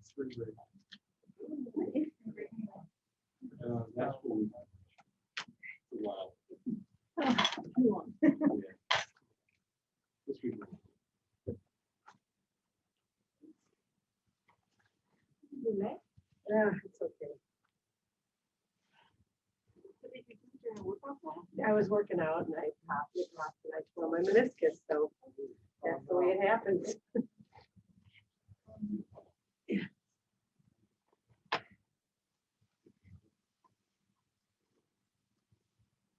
Spring break. That's what we a while. Yeah. This week. Yeah, it's okay. I was working out and I popped it off and I tore my meniscus, so that's the way it happens.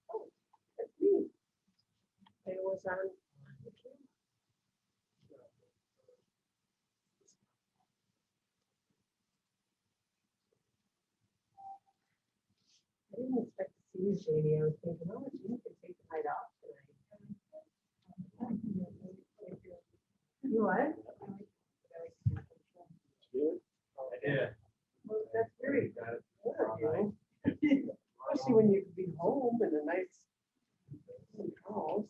Oh, that's me. It was on the camera. I didn't expect to see you, Shady. I was thinking, oh, you can take the night off tonight. You what? Yeah. Well, that's very good of you. Especially when you could be home in a nice house.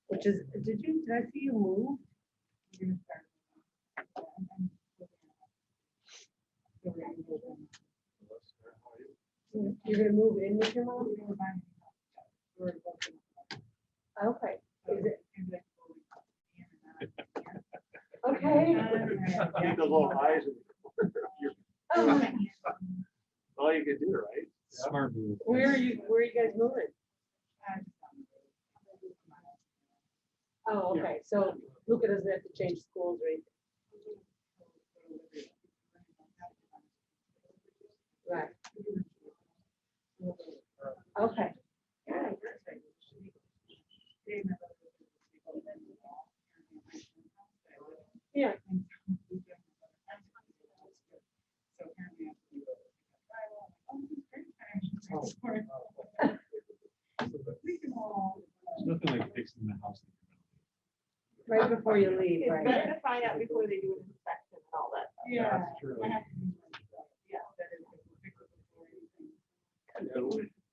Which is, did I see you move? You're gonna move in with your mom? Okay. Is it? Okay. Keep those little eyes. Oh, All you can do, right? Smart move. where are you guys moving? Oh, okay, so Luca doesn't have to change schools or anything. Right. Okay. Yeah. There's nothing like fixing the house. Right before you leave, It's right? better to find out before they do an inspection and all that. Yeah. That's true.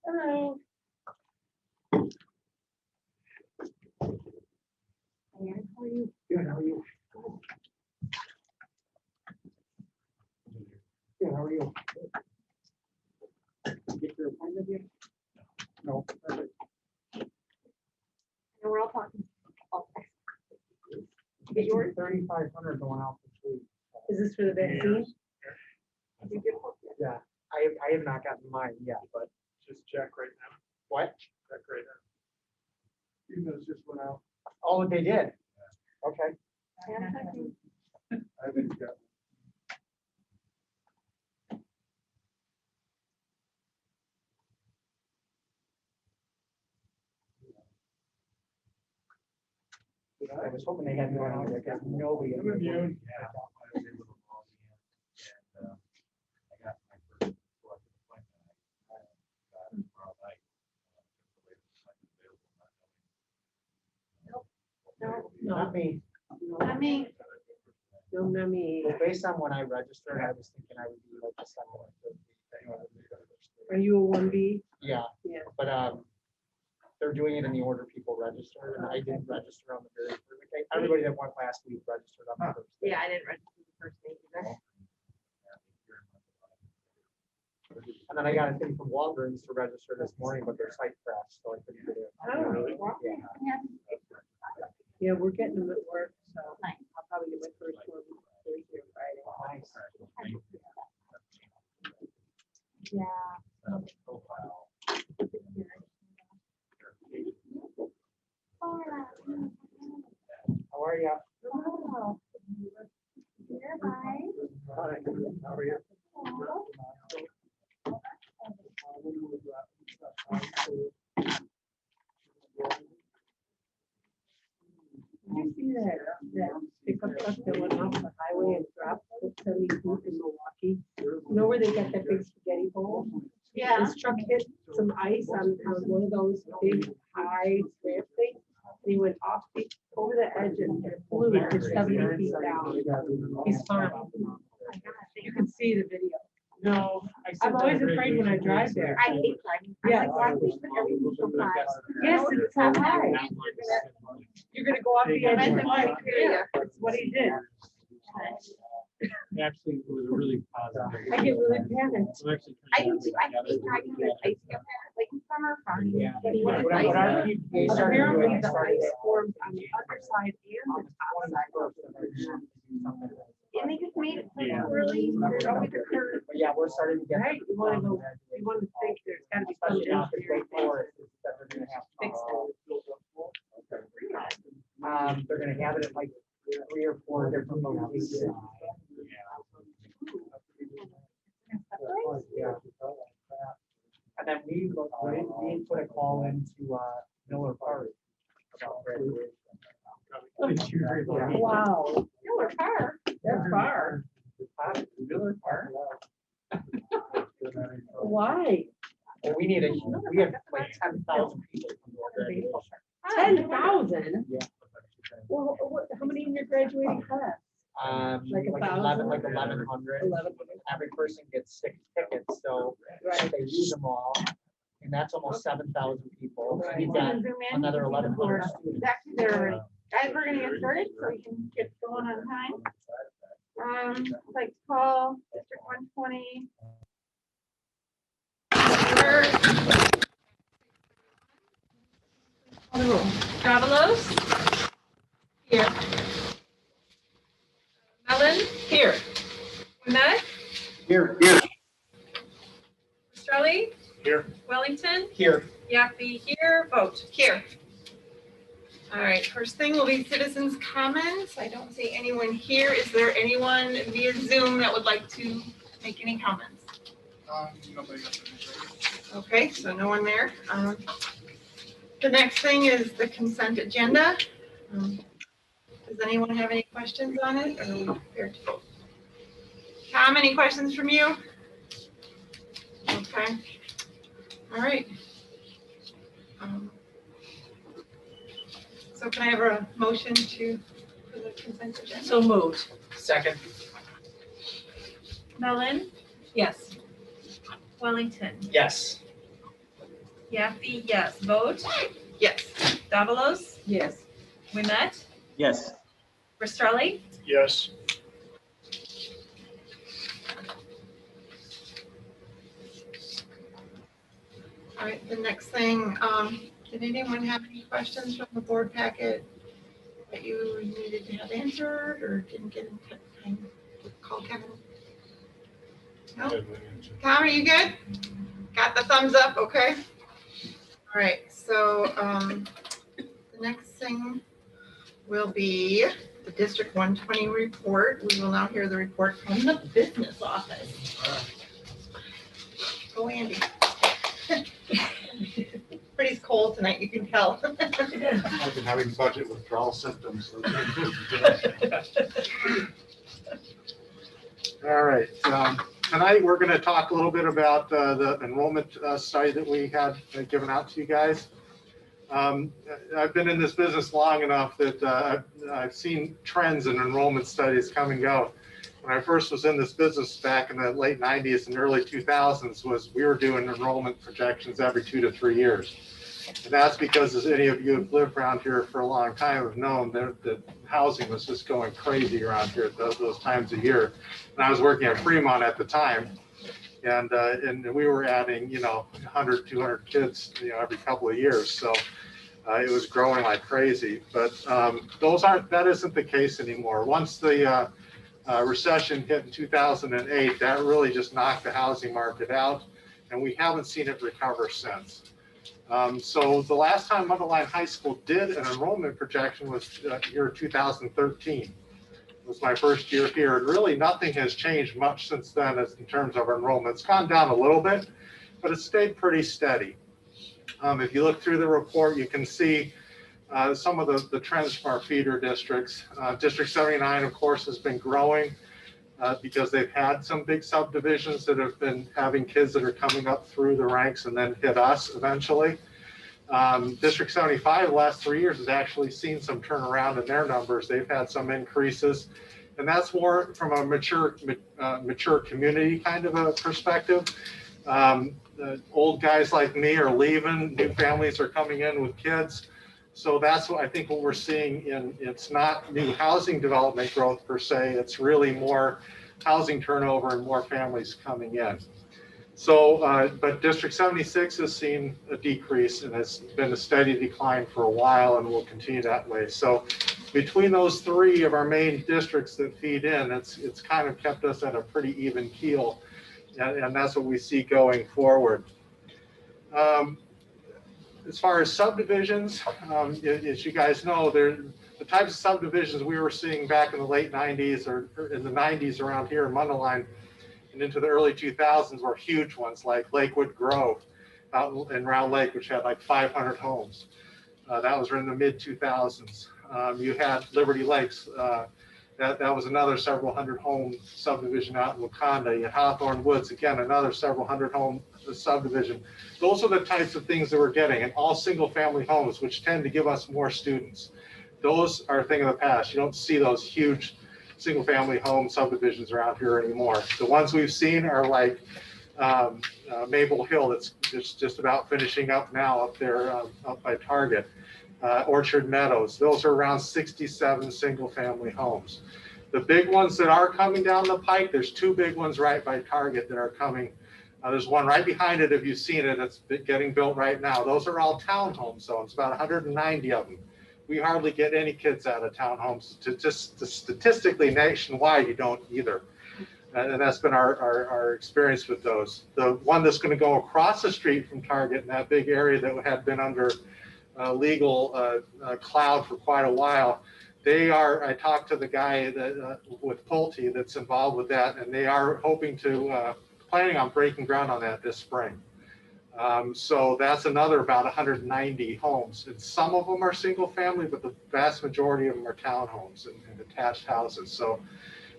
Hello. Hey, how are you? Good, how are you? Good, how are you? Get your appointment yet? No. And we're all talking. Get yours? 3,500 going out this week. Is this for the vaccine? Yeah, I have not gotten mine yet, but. Just check right now. What? Check right now. Emails just went out. Oh, they did? Okay. I think it's got. I was hoping they had me on there because nobody. I'm immune. Yeah. I was able to log in, and, I got my first selected appointment. I got it tomorrow night. Not me. I mean, No, not me. Well, based on when I registered, I was thinking I would be like the second or third week. Are you a 1B? Yeah, Yeah. but they're doing it in the order people register, and I didn't register on the very first week. Everybody that went last week registered on the first day. yeah, I didn't register the first name either. And then I got a thing from Walgreens to register this morning, but their site crashed, so I couldn't get in. Oh, really? Yeah. Yeah, we're getting them at work, so I'll probably get my first one Thursday or Friday. Nice. Yeah. How are you? Oh. Nearby. Hi, how are you? Did you see that pickup truck that went off the highway and dropped 70 feet in Milwaukee? You know where they got that big spaghetti bowl? Yeah. This truck hit some ice on one of those big high ramp things. And he went off over the edge and it flew to 70 feet down. He's fine. You can see the video. No. I'm always afraid when I drive there. I hate driving. I'm Yeah. like, why do we put everything so fast? Yes, it's so high. You're gonna go off the edge of the cliff. Yeah. That's what he did. Actually, it was a really positive. I get really panicked. I'm actually I trying do to too. I hate driving the ice up there, like in summer, fun. Yeah. When our PTA started doing Apparently it, the started ice at forms on the underside and the top side. 21st of every month to do something. And they just made it so Yeah. early. There's always a curve. But yeah, we're starting to get. Right, you wanna go, you wanna think there's gotta be some Especially now, because engineering Wake Forest is that they're gonna have. fix They're gonna have it at like 3 or 4 different locations. Yeah. And then we put a call into Miller Park about graduation. Wow, Miller Park. that's far. Miller Park? Why? Well, we have like 10,000 people. come to our graduation. 10,000? Yeah. Well, how many in your graduating class? Like 1,000? Like 1,100. 11. Every person gets 6 tickets, so Right. they use them all. And that's almost 7,000 people. Right. We've got Zoom in. another 1,100 students. Actually, they're already. Guys, we're gonna get started so we can get going on time. I'd like to call District 120. Davalos? Here. Mellon? Here. Wimet? Here. Australia? Here. Wellington? Here. Yaffe here, vote here. All right, first thing will be citizens' comments. I don't see anyone here. Is there anyone via Zoom that would like to make any comments? Okay, so no one there. The next thing is the consent agenda. Does anyone have any questions on it, or are we prepared to vote? Tom, any questions from you? Okay. All right. So can I have a motion for the consent agenda? So moved. Second. Mellon? Yes. Wellington? Yes. Yaffe, yes. Vote? Yes. Davalos? Yes. Wimet? Yes. Rastrelli? Yes. All right, the next thing, did anyone have any questions from the board packet that you needed to have answered or didn't get in time to call Kevin? No? Tom, are you good? Got the thumbs up, okay? All right, so the next thing will be the District 120 report. We will now hear the report from the business office. Go Andy. Pretty cold tonight, you can tell. I've been having budget withdrawal symptoms. All right, tonight we're going to talk a little bit about the enrollment study that we had given out to you guys. I've been in this business long enough that I've seen trends in enrollment studies come and go. When I first was in this business back in the late 90s and early 2000s, we were doing enrollment projections every 2 to 3 years. And that's because, as any of you who have lived around here for a long time have known, that housing was just going crazy around here at those times of year. And I was working at Fremont at the time, and we were adding, 100, 200 kids, every couple of years. So it was growing like crazy. But that isn't the case anymore. Once the recession hit in 2008, that really just knocked the housing market out, and we haven't seen it recover since. So the last time Mundelein High School did an enrollment projection was year 2013. It was my first year here, and really nothing has changed much since then in terms of enrollment. It's gone down a little bit, but it's stayed pretty steady. If you look through the report, you can see some of the trends from our feeder districts. District 79, of course, has been growing because they've had some big subdivisions that have been having kids that are coming up through the ranks and then hit us eventually. District 75, the last 3 years, has actually seen some turnaround in their numbers. They've had some increases. And that's more from a mature community kind of a perspective. Old guys like me are leaving, new families are coming in with kids. So that's what I think what we're seeing it's not new housing development growth per se, it's really more housing turnover and more families coming in. So, but District 76 has seen a decrease and it's been a steady decline for a while and will continue that way. So between those three of our main districts that feed in, it's kind of kept us at a pretty even keel. And that's what we see going forward. As far as subdivisions, as you guys know, the types of subdivisions we were seeing back in the late 90s or in the 90s around here in Mundelein and into the early 2000s were huge ones like Lakewood Grove out in Round Lake, which had like 500 homes. That was in the mid 2000s. You had Liberty Lakes. That was another several hundred home subdivision out in Wakanda. You had Hawthorne Woods, again, another several hundred home subdivision. Those are the types of things that we're getting, and all single family homes, which tend to give us more students. Those are a thing of the past. You don't see those huge single family home subdivisions around here anymore. The ones we've seen are like Maple Hill, that's just about finishing up now up there up by Target. Orchard Meadows, those are around 67 single family homes. The big ones that are coming down the pike, there's two big ones right by Target that are coming. There's one right behind it, if you've seen it, it's getting built right now. Those are all townhome zones, about 190 of them. We hardly get any kids out of townhomes. Just statistically nationwide, you don't either. And that's been our experience with those. The one that's going to go across the street from Target in that big area that had been under legal cloud for quite a while. I talked to the guy that with Pulte that's involved with that, and they are hoping to, planning on breaking ground on that this spring. So that's another about 190 homes. And some of them are single family, but the vast majority of them are townhomes and attached houses. So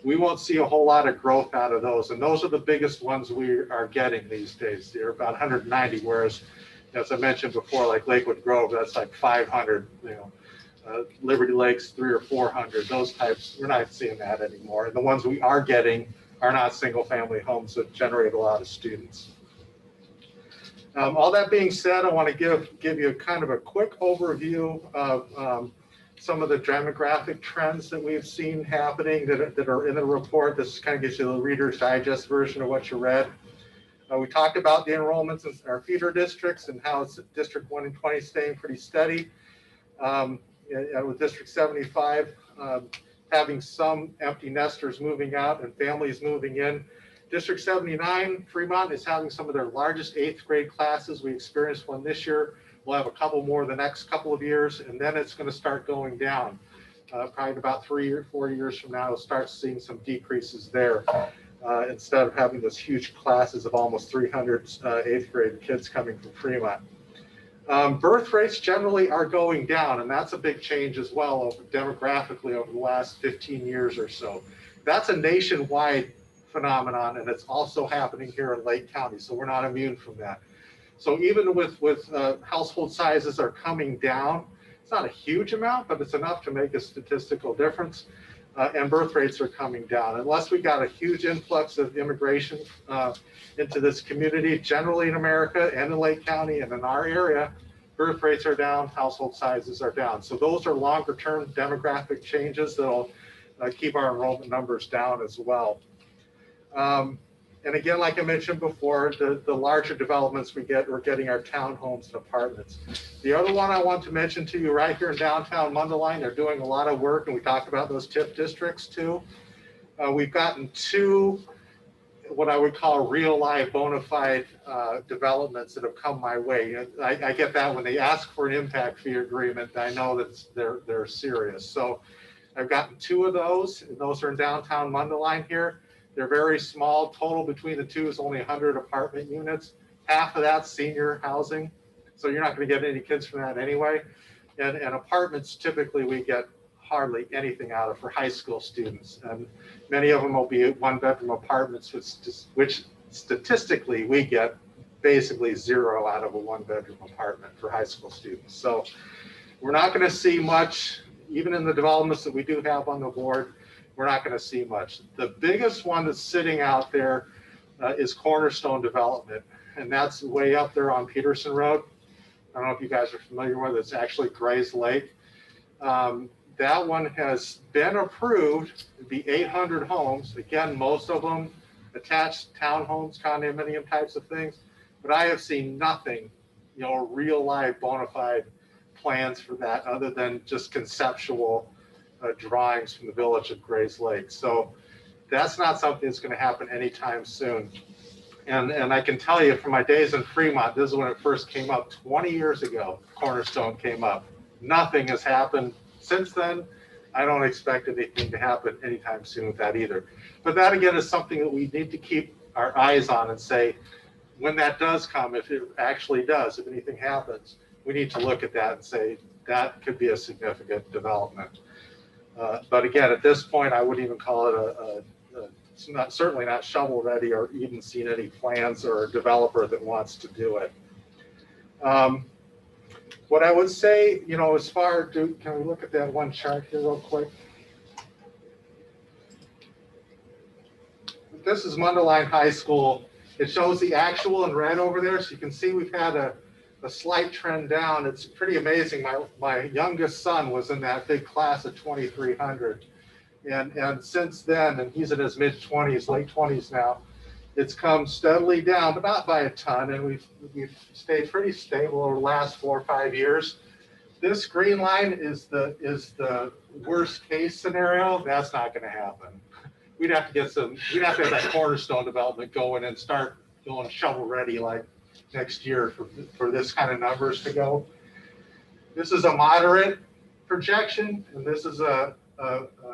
we won't see a whole lot of growth out of those. And those are the biggest ones we are getting these days. They're about 190, whereas as I mentioned before, like Lakewood Grove, that's like 500, Liberty Lakes, 300 or 400, those types, we're not seeing that anymore. And the ones we are getting are not single family homes that generate a lot of students. All that being said, I want to give you kind of a quick overview of some of the demographic trends that we've seen happening that are in the report. This kind of gives you the Reader's Digest version of what you read. We talked about the enrollments in our feeder districts and how it's District 120 staying pretty steady. With District 75 having some empty nesters moving out and families moving in. District 79, Fremont, is having some of their largest 8th grade classes. We experienced one this year. We'll have a couple more the next couple of years, and then it's going to start going down. Probably about 3 or 4 years from now, we'll start seeing some decreases there. Instead of having those huge classes of almost 300 8th grade kids coming from Fremont. Birth rates generally are going down, and that's a big change as well demographically over the last 15 years or so. That's a nationwide phenomenon, and it's also happening here in Lake County, so we're not immune from that. So even with household sizes are coming down, it's not a huge amount, but it's enough to make a statistical difference. And birth rates are coming down. Unless we got a huge influx of immigration into this community, generally in America and in Lake County and in our area, birth rates are down, household sizes are down. So those are longer term demographic changes that'll keep our enrollment numbers down as well. And again, like I mentioned before, the larger developments we're getting our townhomes and apartments. The other one I want to mention to you right here in downtown Mundelein, they're doing a lot of work, and we talked about those TIF districts too. We've gotten 2, what I would call real life bona fide developments that have come my way. I get that when they ask for an impact fee agreement, I know that they're serious. So I've gotten 2 of those, and those are in downtown Mundelein here. They're very small. Total between the 2 is only 100 apartment units. Half of that's senior housing. So you're not going to get any kids from that anyway. And apartments, typically we get hardly anything out of for high school students. And many of them will be 1-bedroom apartments, which statistically we get basically 0 out of a 1-bedroom apartment for high school students. So we're not going to see much, even in the developments that we do have on the board. we're not going to see much. The biggest one that's sitting out there is Cornerstone Development, and that's way up there on Peterson Road. I don't know if you guys are familiar with it. It's actually Gray's Lake. That one has been approved to be 800 homes. Again, most of them attached townhomes, condominium types of things. But I have seen nothing, you know, real live bona fide plans for that other than just conceptual drawings from the village of Gray's Lake. So that's not something that's going to happen anytime soon. And I can tell you from my days in Fremont, this is when it first came up 20 years ago, Cornerstone came up. Nothing has happened since then. I don't expect anything to happen anytime soon with that either. But that again is something that we need to keep our eyes on and say, when that does come, if it actually does, if anything happens, we need to look at that and say, that could be a significant development. But again, at this point, I wouldn't even call it it's not, certainly not shovel ready or even seen any plans or a developer that wants to do it. What I would say, you know, as far, can we look at that one chart here real quick? This is Mundelein High School. It shows the actual in red over there. So you can see we've had a slight trend down. It's pretty amazing. My youngest son was in that big class of 2,300. And since then, and he's in his mid-20s, late 20s now, it's come steadily down, but not by a ton. And we've stayed pretty stable over the last 4 or 5 years. This green line is the worst case scenario. That's not going to happen. We'd have to have that Cornerstone development going and start going shovel ready like next year for this kind of numbers to go. This is a moderate projection, and this is a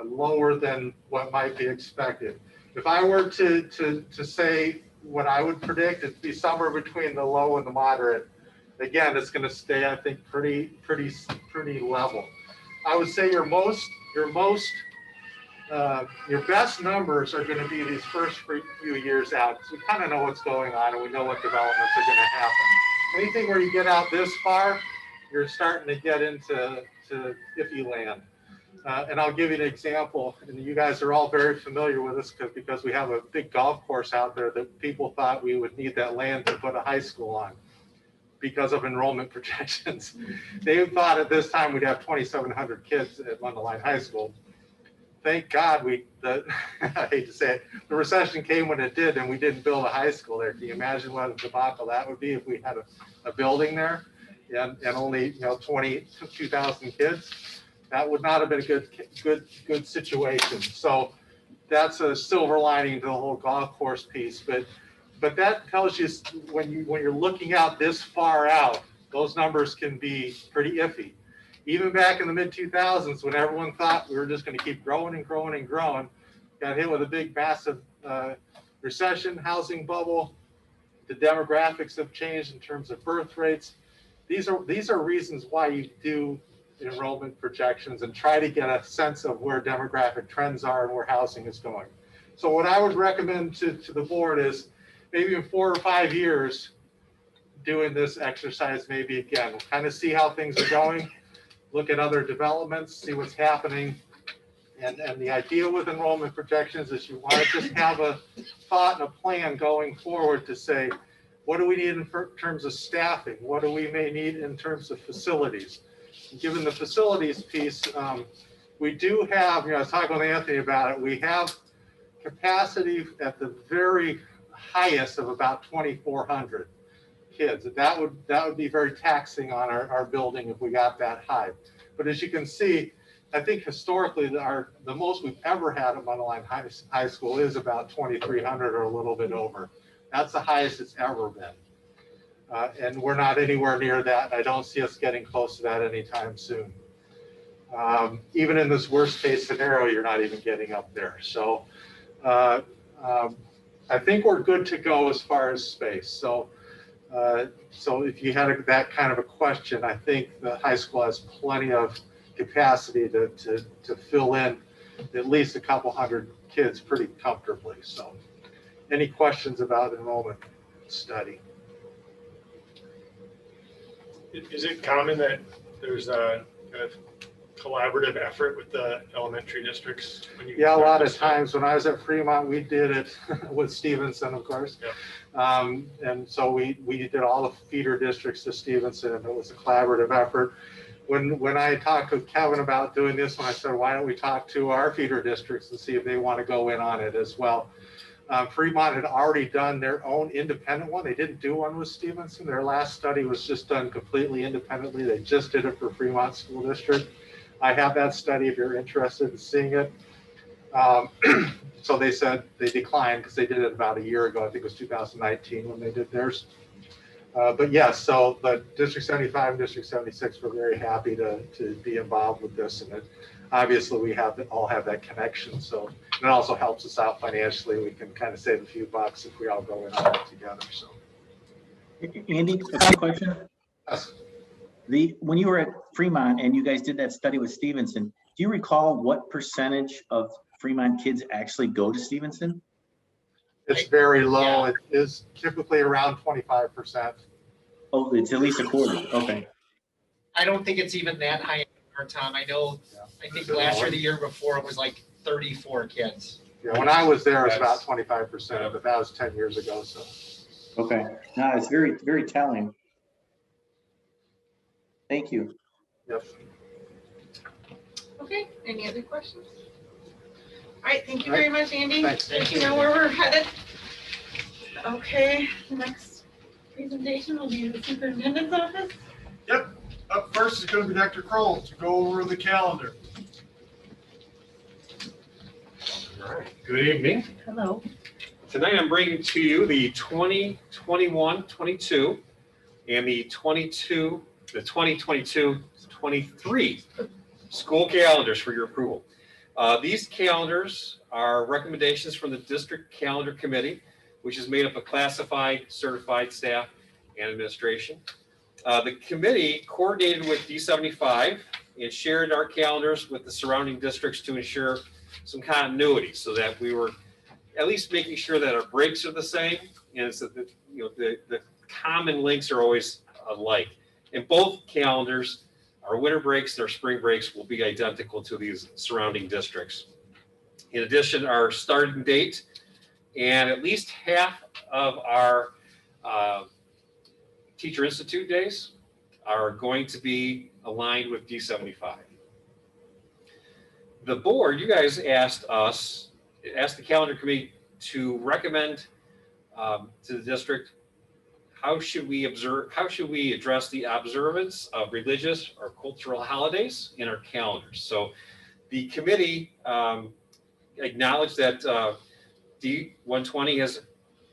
lower than what might be expected. If I were to say what I would predict, it'd be somewhere between the low and the moderate. Again, it's going to stay, I think, pretty level. I would say your best numbers are going to be these first few years out. So we kind of know what's going on and we know what developments are going to happen. Anything where you get out this far, you're starting to get into iffy land. And I'll give you an example, and you guys are all very familiar with this because we have a big golf course out there that people thought we would need that land to put a high school on because of enrollment projections. They thought at this time we'd have 2,700 kids at Mundelein High School. Thank God I hate to say it, the recession came when it did and we didn't build a high school there. Can you imagine what a debacle that would be if we had a building there and only 22,000 kids? That would not have been a good situation. So that's a silver lining to the whole golf course piece. But that tells you when you're looking out this far out, those numbers can be pretty iffy. Even back in the mid-2000s, when everyone thought we were just going to keep growing and growing and growing, got hit with a big, massive recession, housing bubble. The demographics have changed in terms of birth rates. These are reasons why you do enrollment projections and try to get a sense of where demographic trends are and where housing is going. So what I would recommend to the board is maybe in 4 or 5 years doing this exercise maybe again. Kind of see how things are going, look at other developments, see what's happening. And the idea with enrollment projections is you want to just have a thought and a plan going forward to say, what do we need in terms of staffing? What do we may need in terms of facilities? Given the facilities piece, we do have, I was talking with Anthony about it, we have capacity at the very highest of about 2,400 kids. That would be very taxing on our building if we got that high. But as you can see, I think historically the most we've ever had at Mundelein High School is about 2,300 or a little bit over. That's the highest it's ever been. And we're not anywhere near that. I don't see us getting close to that anytime soon. Even in this worst case scenario, you're not even getting up there. So I think we're good to go as far as space. So if you had that kind of a question, I think the high school has plenty of capacity to fill in at least a couple hundred kids pretty comfortably. So any questions about enrollment study? Is it common that there's a collaborative effort with the elementary districts? When you Yeah, a start lot this of stuff? times when I was at Fremont, we did it with Stevenson, of course. And so we did all the feeder districts to Stevenson, and it was a collaborative effort. When I talked with Kevin about doing this, when I said, why don't we talk to our feeder districts and see if they want to go in on it as well? Fremont had already done their own independent one. They didn't do one with Stevenson. Their last study was just done completely independently. They just did it for Fremont School District. I have that study if you're interested in seeing it. So they said they declined because they did it about a year ago. I think it was 2019 when they did theirs. But yes, so but District 75 and District 76 were very happy to be involved with this, and obviously we all have that connection. So it also helps us out financially. We can kind of save a few bucks if we all go in on it together. So Andy, a quick question. yes. When you were at Fremont and you guys did that study with Stevenson, do you recall what percentage of Fremont kids actually go to Stevenson? It's very low. Yeah. It is typically around 25%. Oh, it's at least a quarter. Okay. I don't think it's even that high anymore, Tom. I know, I think last year, the year before, it was like 34 kids. Yeah, when I was there, it was about 25%, but that was 10 years ago. So Okay. No, it's very, very telling. Thank you. yep. Okay, any other questions? All right, thank you very much, Andy. Thanks. Good to know where we're headed. Okay, the next presentation will be the superintendent's office. Yep, up first is going to be Dr. Kroll to go over the calendar. All right, good evening. Hello. Tonight I'm bringing to you the 2021-22 and the 2022-23 school calendars for your approval. These calendars are recommendations from the district calendar committee, which is made up of classified, certified staff, and administration. The committee coordinated with D75 and shared our calendars with the surrounding districts to ensure some continuity, so that we were at least making sure that our breaks are the same, and so that the common links are always alike. In both calendars, our winter breaks and our spring breaks will be identical to these surrounding districts. In addition, our starting date and at least half of our Teacher Institute days are going to be aligned with D75. The board, you guys asked the calendar committee to recommend to the district, how should we address the observance of religious or cultural holidays in our calendars? So the committee acknowledged that D120 has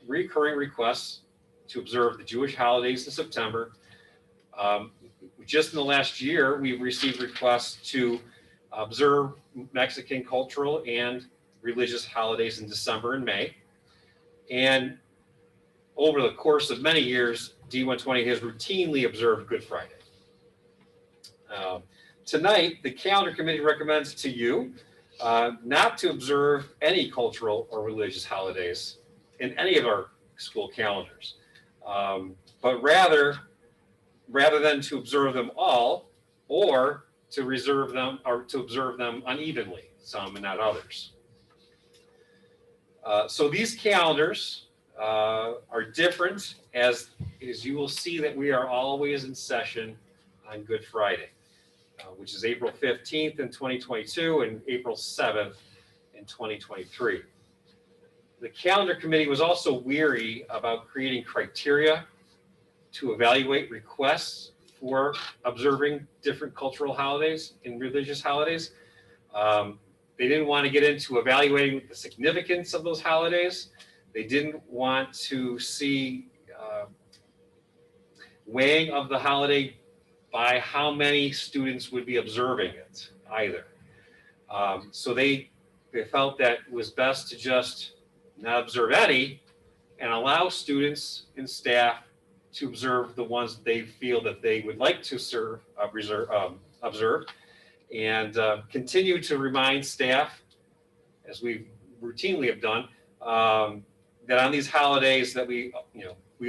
recurring requests to observe the Jewish holidays in September. Just in the last year, we've received requests to observe Mexican cultural and religious holidays in December and May. And over the course of many years, D120 has routinely observed Good Friday. Tonight, the calendar committee recommends to you not to observe any cultural or religious holidays in any of our school calendars, but rather than to observe them all, or to reserve them or to observe them unevenly, some and not others. So these calendars are different, as you will see that we are always in session on Good Friday, which is April 15th in 2022 and April 7th in 2023. The calendar committee was also weary about creating criteria to evaluate requests for observing different cultural holidays and religious holidays. They didn't want to get into evaluating the significance of those holidays. They didn't want to see weighing of the holiday by how many students would be observing it either. So they felt that it was best to just not observe any and allow students and staff to observe the ones they feel that they would like to observe, and continue to remind staff, as we routinely have done, that on these holidays that we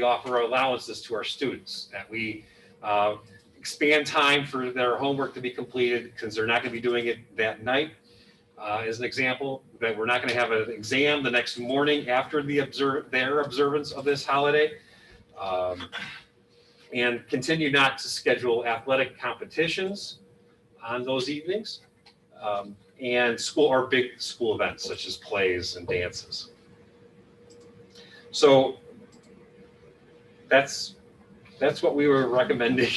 offer allowances to our students, that we expand time for their homework to be completed because they're not going to be doing it that night. As an example, that we're not going to have an exam the next morning after their observance of this holiday. And continue not to schedule athletic competitions on those evenings. And school or big school events such as plays and dances. So that's what we were recommending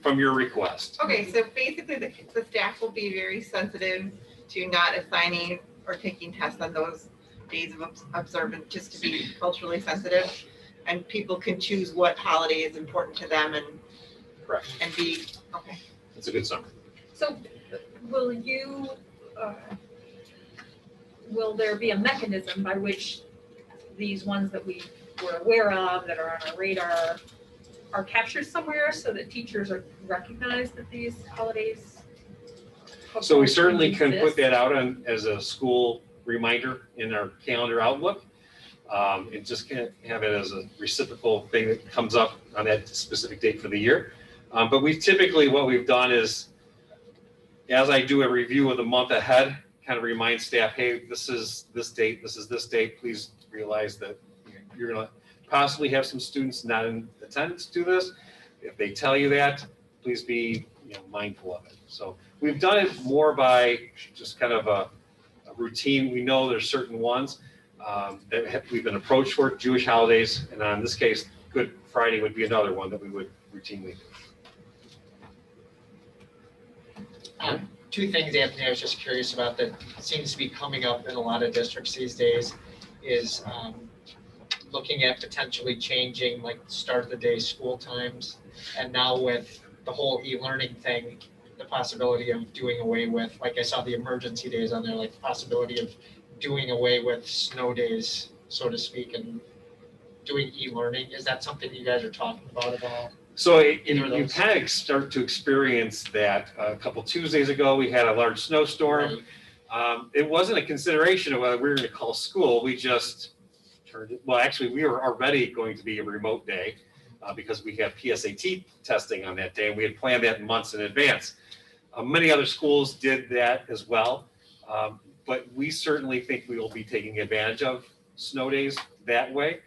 from your request. Okay, so basically the staff will be very sensitive to not assigning or taking tests on those days of observance, just to be culturally sensitive. And people can choose what holiday is important to them and Correct. And be, okay. That's a good summary. So will you, will there be a mechanism by which these ones that we were aware of that are on our radar are captured somewhere so that teachers are recognize that these holidays? So we certainly can put exist? that out as a school reminder in our calendar outlook. And just can't have it as a reciprocal thing that comes up on that specific date for the year. But we typically, what we've done is, as I do a review of the month ahead, kind of remind staff, hey, this is this date, this is this date. Please realize that you're going to possibly have some students not in attendance to this. If they tell you that, please be mindful of it. So we've done it more by just kind of a routine. We know there's certain ones that we've been approached for, Jewish holidays, and in this case, Good Friday would be another one that we would routinely do. Two things, Anthony, I was just curious about that seems to be coming up in a lot of districts these days is looking at potentially changing like start of the day school times. And now with the whole e-learning thing, the possibility of doing away with, like I saw the emergency days on there, like the possibility of doing away with snow days, so to speak, and doing e-learning. Is that something you guys are talking about at all? So you kind of start to experience that. A couple Tuesdays ago, we had a large snowstorm. Right. It wasn't a consideration of whether we were going to call school. We just turned it. Well, actually, we were already going to be a remote day because we have PSAT testing on that day, and we had planned that months in advance. Many other schools did that as well, but we certainly think we will be taking advantage of snow days that way.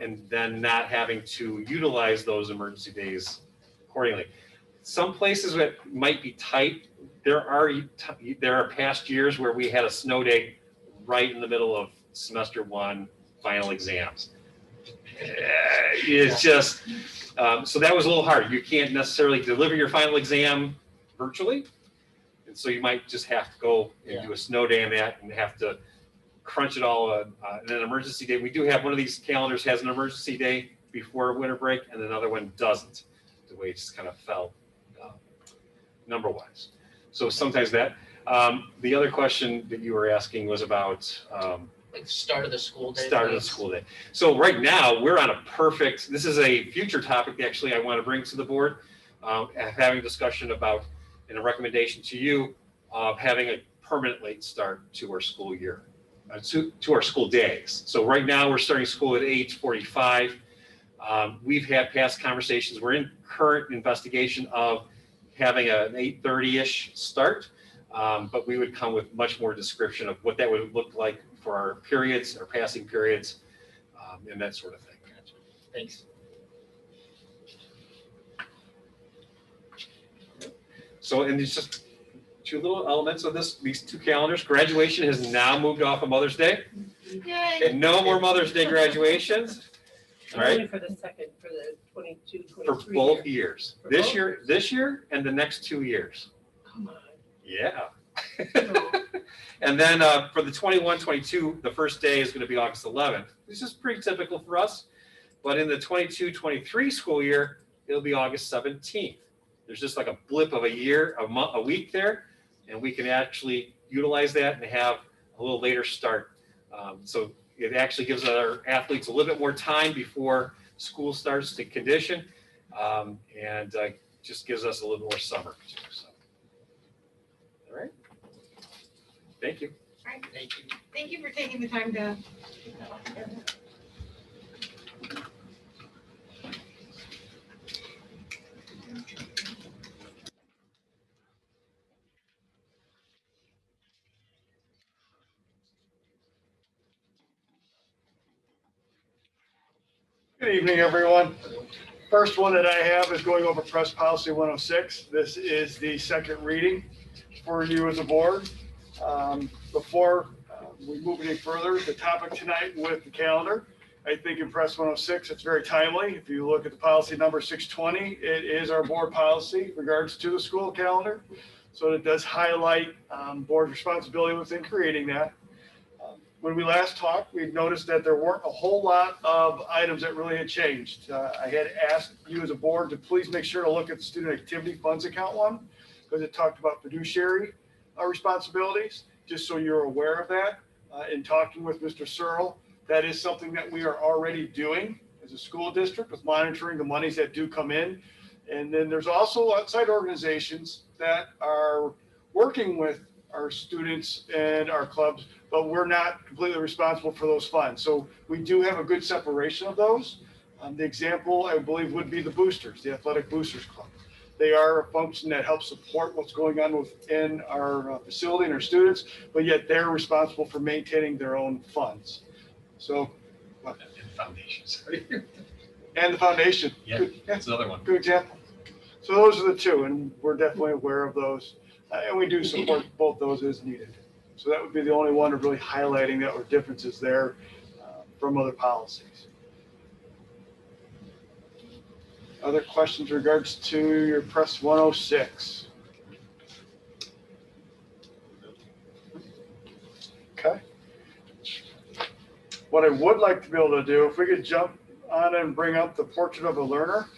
And then not having to utilize those emergency days accordingly. Some places that might be tight, there are past years where we had a snow day right in the middle of semester one final exams. It's just, so that was a little hard. You can't necessarily deliver your final exam virtually. And so you might just have to go and do a snow day on that and have to crunch it all in an emergency day. We do have one of these calendars has an emergency day before winter break and another one doesn't, the way it just kind of fell number wise. So sometimes that. The other question that you were asking was about Like start of the school day. start of the school day. So right now we're on a perfect, this is a future topic actually I want to bring to the board, having a discussion about and a recommendation to you of having a permanent late start to our school year. To our school days. So right now we're starting school at 8:45. We've had past conversations. We're in current investigation of having an 8:30-ish start, but we would come with much more description of what that would look like for our periods, our passing periods, and that sort of thing. Gotcha. Thanks. So, and it's just two little elements of these two calendars. Graduation has now moved off of Mother's Day. Yay. And no more Mother's Day graduations. All right. Only for the second, for the 22, 23. For both years. For This both year, and the next 2 years. Come on. Yeah. No. And then for the 21-22, the first day is going to be August 11th. This is pretty typical for us. But in the 22-23 school year, it'll be August 17th. There's just like a blip of a week there, and we can actually utilize that and have a little later start. So it actually gives our athletes a little bit more time before school starts to condition, and just gives us a little more summer. So, all right. Thank you. All right. Thank you. Thank you for taking the time to put that all together. Good evening, everyone. First one that I have is going over press policy 106. This is the second reading for you as a board. Before we move any further, the topic tonight with the calendar, I think in press 106, it's very timely. If you look at the policy number 620, it is our board policy in regards to the school calendar. So it does highlight board responsibility within creating that. When we last talked, we've noticed that there weren't a whole lot of items that really had changed. I had asked you as a board to please make sure to look at the student activity funds account one, because it talked about fiduciary responsibilities, just so you're aware of that. In talking with Mr. Searle, that is something that we are already doing as a school district with monitoring the monies that do come in. And then there's also outside organizations that are working with our students and our clubs, but we're not completely responsible for those funds. So we do have a good separation of those. The example, I believe, would be the boosters, the Athletic Boosters Club. They are a function that helps support what's going on within our facility and our students, but yet they're responsible for maintaining their own funds. So. And foundations. And the foundation. Yeah, Good, that's another one. good example. So those are the two, and we're definitely aware of those. And we do support both those as needed. So that would be the only one of really highlighting that were differences there from other policies. Other questions in regards to your press 106? Okay. What I would like to be able to do, if we could jump on and bring up the portrait of a learner,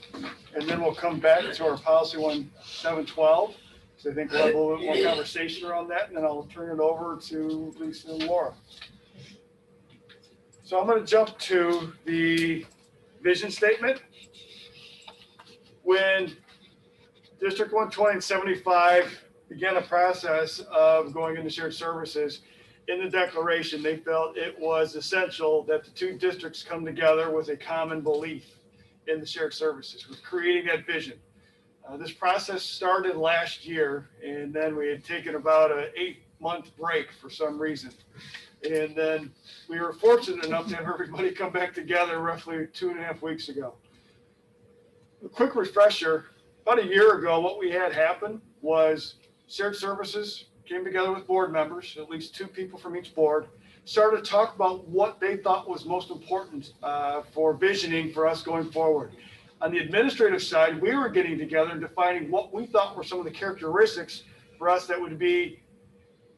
and then we'll come back to our policy 1712. So I think we'll have a little bit more conversation around that, and then I'll turn it over to Lisa and Laura. So I'm going to jump to the vision statement. When District 120 and 75 began a process of going into shared services, in the declaration, they felt it was essential that the two districts come together with a common belief in the shared services, with creating that vision. This process started last year, and then we had taken about an 8-month break for some reason. And then we were fortunate enough to have everybody come back together roughly 2.5 weeks ago. A quick refresher, about a year ago, what we had happen was shared services came together with board members, at least 2 people from each board, started to talk about what they thought was most important for visioning for us going forward. On the administrative side, we were getting together and defining what we thought were some of the characteristics for us that would be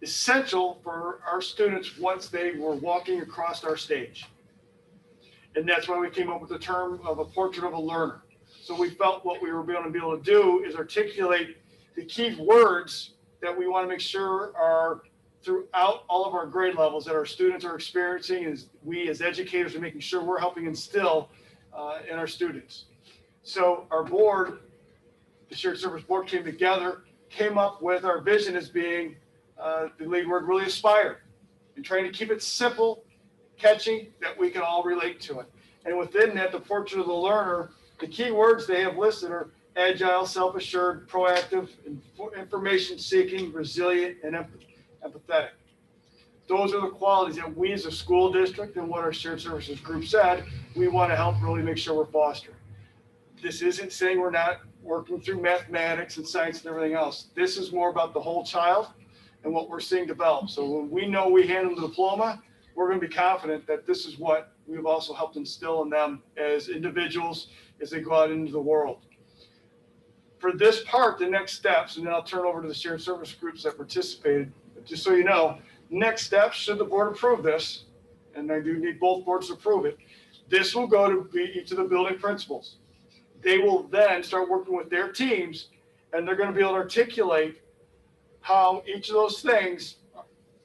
essential for our students once they were walking across our stage. And that's why we came up with the term of a portrait of a learner. So we felt what we were going to be able to do is articulate the key words that we want to make sure are throughout all of our grade levels that our students are experiencing, as we as educators are making sure we're helping instill in our students. So our board, the shared service board, came together, came up with our vision as being the lead word really aspire, and trying to keep it simple, catchy, that we can all relate to it. And within that, the portrait of the learner, the key words they have listed are agile, self-assured, proactive, information-seeking, resilient, and empathetic. Those are the qualities that we as a school district and what our shared services group said we want to help really make sure we're fostering. This isn't saying we're not working through mathematics and science and everything else. This is more about the whole child and what we're seeing develop. So when we know we hand them the diploma, we're going to be confident that this is what we've also helped instill in them as individuals as they go out into the world. For this part, the next steps, and then I'll turn over to the shared service groups that participated, but just so you know, next steps, should the board approve this, and I do need both boards to approve it, this will go to each of the building principals. They will then start working with their teams, and they're going to be able to articulate how each of those things,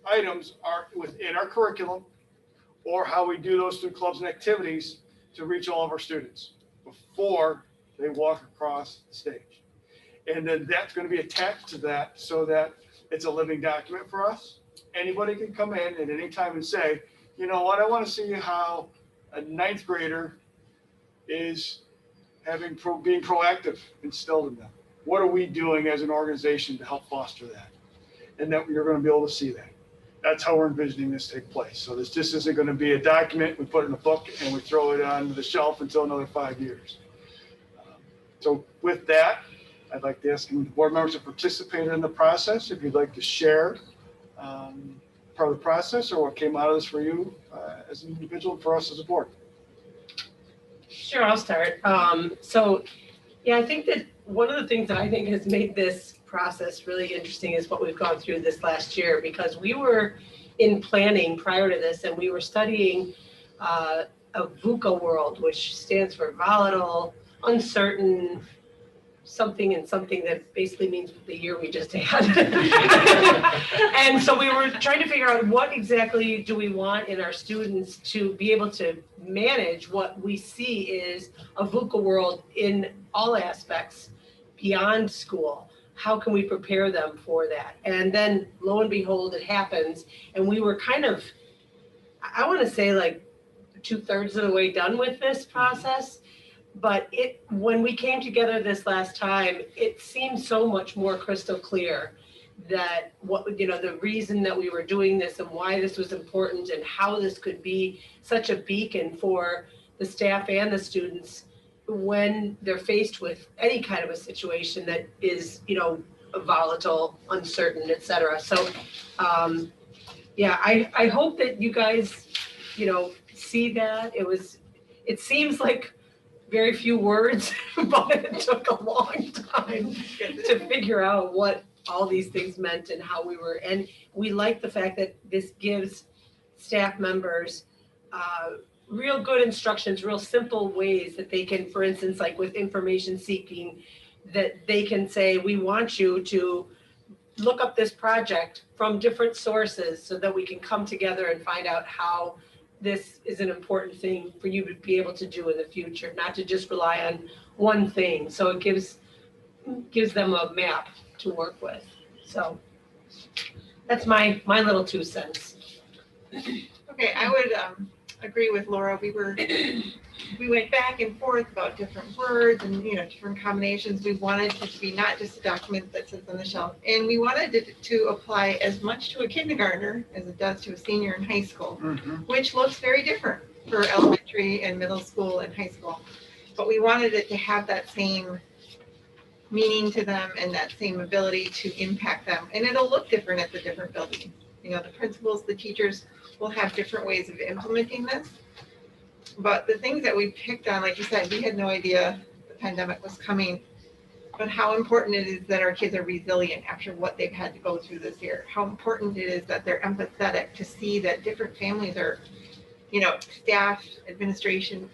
items, are within our curriculum, or how we do those through clubs and activities to reach all of our students before they walk across the stage. And then that's going to be attached to that so that it's a living document for us. Anybody can come in at any time and say, you know what, I want to see how a 9th grader is being proactive instilled in them. What are we doing as an organization to help foster that? And that you're going to be able to see that. That's how we're envisioning this take place. So this just isn't going to be a document we put in a book and we throw it on the shelf until another 5 years. So with that, I'd like to ask the board members to participate in the process. If you'd like to share part of the process or what came out of this for you as an individual and for us as a board. Sure, I'll start. So, yeah, I think that one of the things that I think has made this process really interesting is what we've gone through this last year, because we were in planning prior to this and we were studying a VUCA world, which stands for volatile, uncertain, something and something that basically means the year we just had. And so we were trying to figure out what exactly do we want in our students to be able to manage what we see is a VUCA world in all aspects beyond school. How can we prepare them for that? And then lo and behold, it happens. And we were kind of, I want to say like 2/3 of the way done with this process. But when we came together this last time, it seemed so much more crystal clear that the reason that we were doing this and why this was important and how this could be such a beacon for the staff and the students when they're faced with any kind of a situation that is, volatile, uncertain, et cetera. So, I hope that you guys, see that. It seems like very few words, but it took a long time to figure out what all these things meant and how and we like the fact that this gives staff members real good instructions, real simple ways that they can, for instance, like with information seeking, that they can say, we want you to look up this project from different sources so that we can come together and find out how this is an important thing for you to be able to do in the future, not to just rely on one thing. So it gives them a map to work with. So that's my little 2 cents. Okay, I would agree with Laura. We went back and forth about different words and different combinations. We wanted it to be not just a document that sits on the shelf, and we wanted it to apply as much to a kindergartner as it does to a senior in high school, which looks very different for elementary and middle school and high school. But we wanted it to have that same meaning to them and that same ability to impact them, and it'll look different at the different buildings. The principals, the teachers will have different ways of implementing this. But the things that we picked on, like you said, we had no idea the pandemic was coming, but how important it is that our kids are resilient after what they've had to go through this year. How important it is that they're empathetic to see that different families are, staff, administration,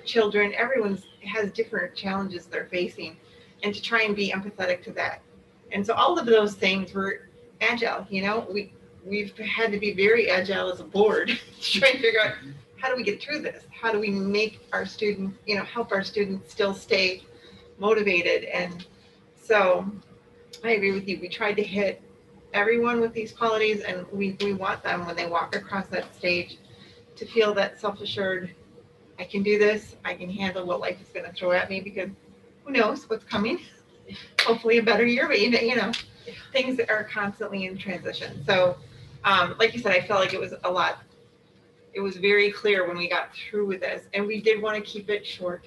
children, everyone has different challenges they're facing, and to try and be empathetic to that. And so all of those things were agile, we've had to be very agile as a board to try and figure out, how do we get through this? How do we make our students, help our students still stay motivated? And so I agree with you. We tried to hit everyone with these qualities, and we want them when they walk across that stage to feel that self-assured, I can do this, I can handle what life is going to throw at me, because who knows what's coming? Hopefully a better year, but things are constantly in transition. So like you said, I felt like it was a lot. It was very clear when we got through with this, and we did want to keep it short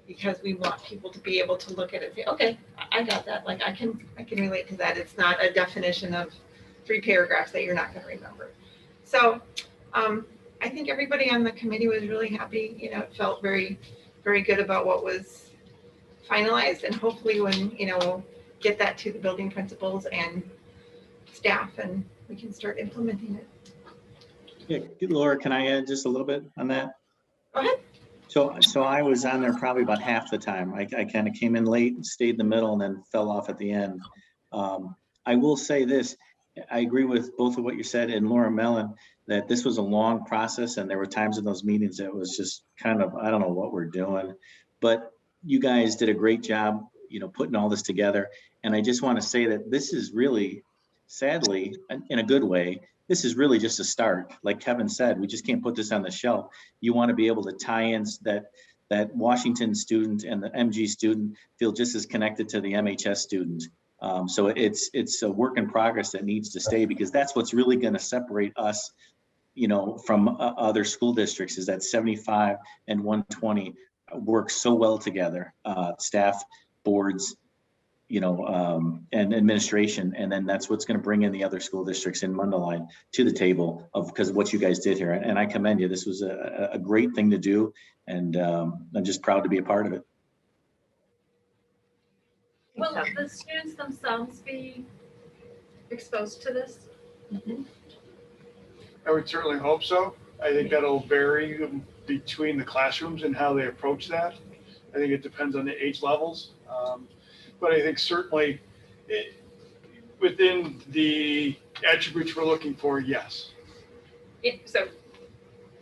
because we want people to be able to look at it and say, okay, I got that. Like I can relate to that. It's not a definition of 3 paragraphs that you're not going to remember. So I think everybody on the committee was really happy. It felt very, very good about what was finalized, and hopefully when, we'll get that to the building principals and staff and we can start implementing it. Yeah, Laura, can I add just a little bit on that? Go ahead. So I was on there probably about half the time. I kind of came in late and stayed in the middle and then fell off at the end. I will say this, I agree with both of what you said and Laura Mellon, that this was a long process and there were times in those meetings that was just kind of, I don't know what we're doing, but you guys did a great job, putting all this together. And I just want to say that this is really, sadly, in a good way, this is really just a start. Like Kevin said, we just can't put this on the shelf. You want to be able to tie in that Washington student and the MG student feel just as connected to the MHS student So it's a work in progress that needs to stay, because that's what's really going to separate us, from other school districts, is that 75 and 120 work so well together, staff, boards, and administration. And then that's what's going to bring in the other school districts in Mundelein to the table because of what you guys did here. And I commend you. This was a great thing to do. And I'm just proud to be a part of it. Will the students themselves be exposed to this? I would certainly hope so. I think that'll vary between the classrooms and how they approach that. I think it depends on the age levels. But I think certainly within the attributes we're looking for, yes. So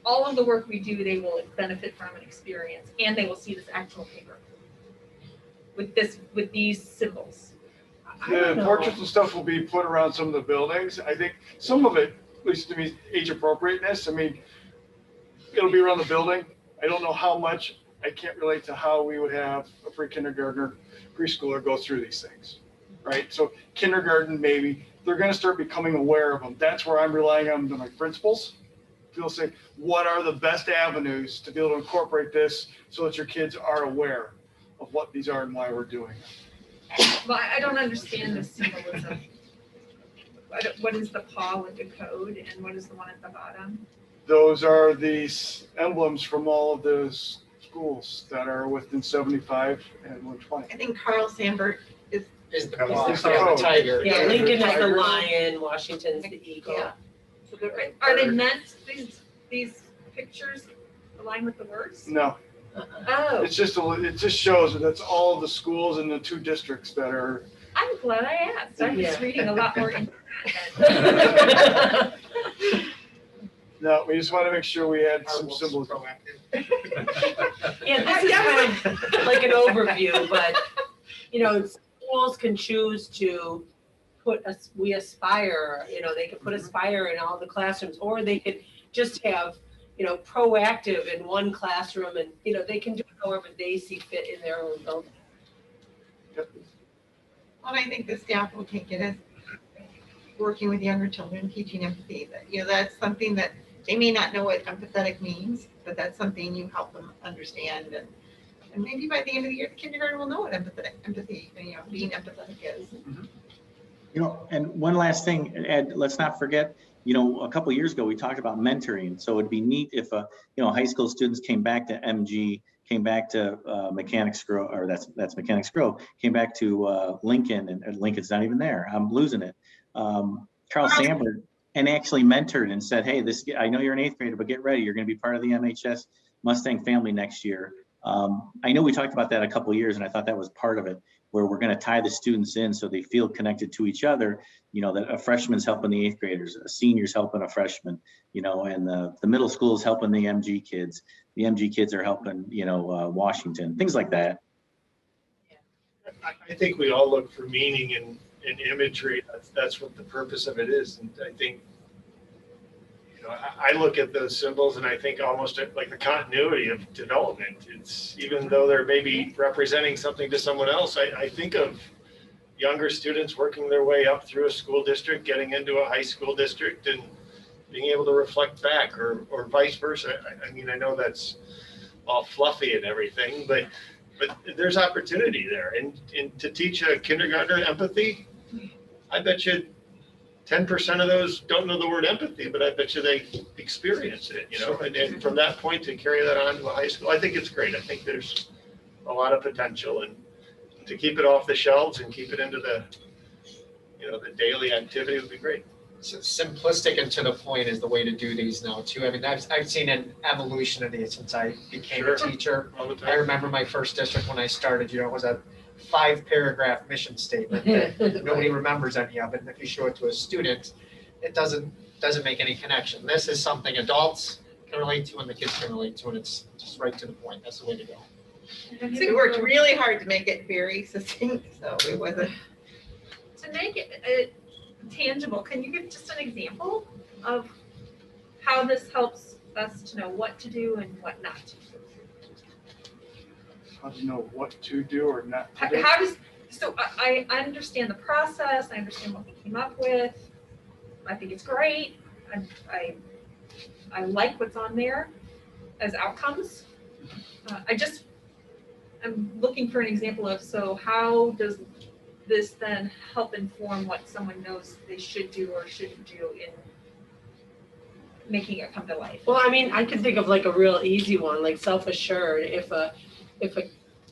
all of the work we do, they will benefit from an experience, and they will see this actual paper with these symbols. The portraits and stuff will be put around some of the buildings. I think some of it, at least to me, age appropriateness. I mean, it'll be around the building. I don't know how much. I can't relate to how we would have a pre-kindergartner, preschooler go through these things, right? So kindergarten, maybe, they're going to start becoming aware of them. That's where I'm relying on my principals. They'll say, what are the best avenues to be able to incorporate this so that your kids are aware of what these are and why we're doing it. Well, I don't understand the symbolism. What is the paw with the code, and what is the one at the bottom? Those are the emblems from all of those schools that are within 75 and 120. I think Carl Sandburg Is the Is the yeah, the code. tiger. Yeah, Lincoln is the Tigers. lion, Washington's the eagle. Yeah. Are they meant, these pictures align with the words? No, Oh, it just shows that that's all of the schools in the 2 districts that are. I'm glad I asked. I'm just Yeah. reading a lot more into that. No, we just want to make sure we had Our some wolf's symbols. proactive. Yeah, this is kind of like an overview, but, schools can choose to put we aspire, they could put aspire in all the classrooms, or they could just have, proactive in one classroom, and, they can do it however they see fit in their own building. Well, I think the staff will take it as working with younger children, teaching empathy. That, that's something that they may not know what empathetic means, but that's something you help them understand. And maybe by the end of the year, the kindergarten will know what empathy, being empathetic is. And one last thing, Ed, let's not forget, a couple of years ago, we talked about mentoring. So it'd be neat if, high school students came back to MG, came back to Mechanics Grove, or that's Mechanics Grove, came back to Lincoln, and Lincoln's not even there. I'm losing it. Charles Sandberg, and actually mentored and said, hey, I know you're an 8th grader, but get ready. You're going to be part of the MHS Mustang family next year. I know we talked about that a couple of years, and I thought that was part of it, where we're going to tie the students in so they feel connected to each other, that a freshman's helping the 8th graders, a senior's helping a freshman, and the middle school is helping the MG kids. The MG kids are helping, Washington, things like that. I think we all look for meaning in imagery. That's what the purpose of it is. And I think, I look at those symbols and I think almost like the continuity of development. It's even though they're maybe representing something to someone else, I think of younger students working their way up through a school district, getting into a high school district, and being able to reflect back, or vice versa. I mean, I know that's all fluffy and everything, but there's opportunity there. And to teach a kindergartner empathy, I bet you 10% of those don't know the word empathy, but I bet you they experience it, and from that point to carry that on to a high school, I think it's great. I think there's a lot of potential, and to keep it off the shelves and keep it into the daily activity would be great. So simplistic and to the point is the way to do these now too. I mean, I've seen an evolution of these since I became a teacher. All the time. I remember my first district when I started, it was a 5-paragraph mission statement that nobody remembers any of it. And if you show it to a student, it doesn't make any connection. This is something adults can relate to and the kids can relate to, and it's just right to the point. That's the way to go. We worked really hard to make it very succinct, so it wasn't. To make it tangible, can you give just an example of how this helps us to know what to do and what not to do? How to know what to do or not to do. How does, So I understand the process, I understand what we came up with. I think it's great. I like what's on there as outcomes. I'm looking for an example of, so how does this then help inform what someone knows they should do or shouldn't do in making it come to life? Well, I mean, I could think of like a real easy one, like self-assured. If a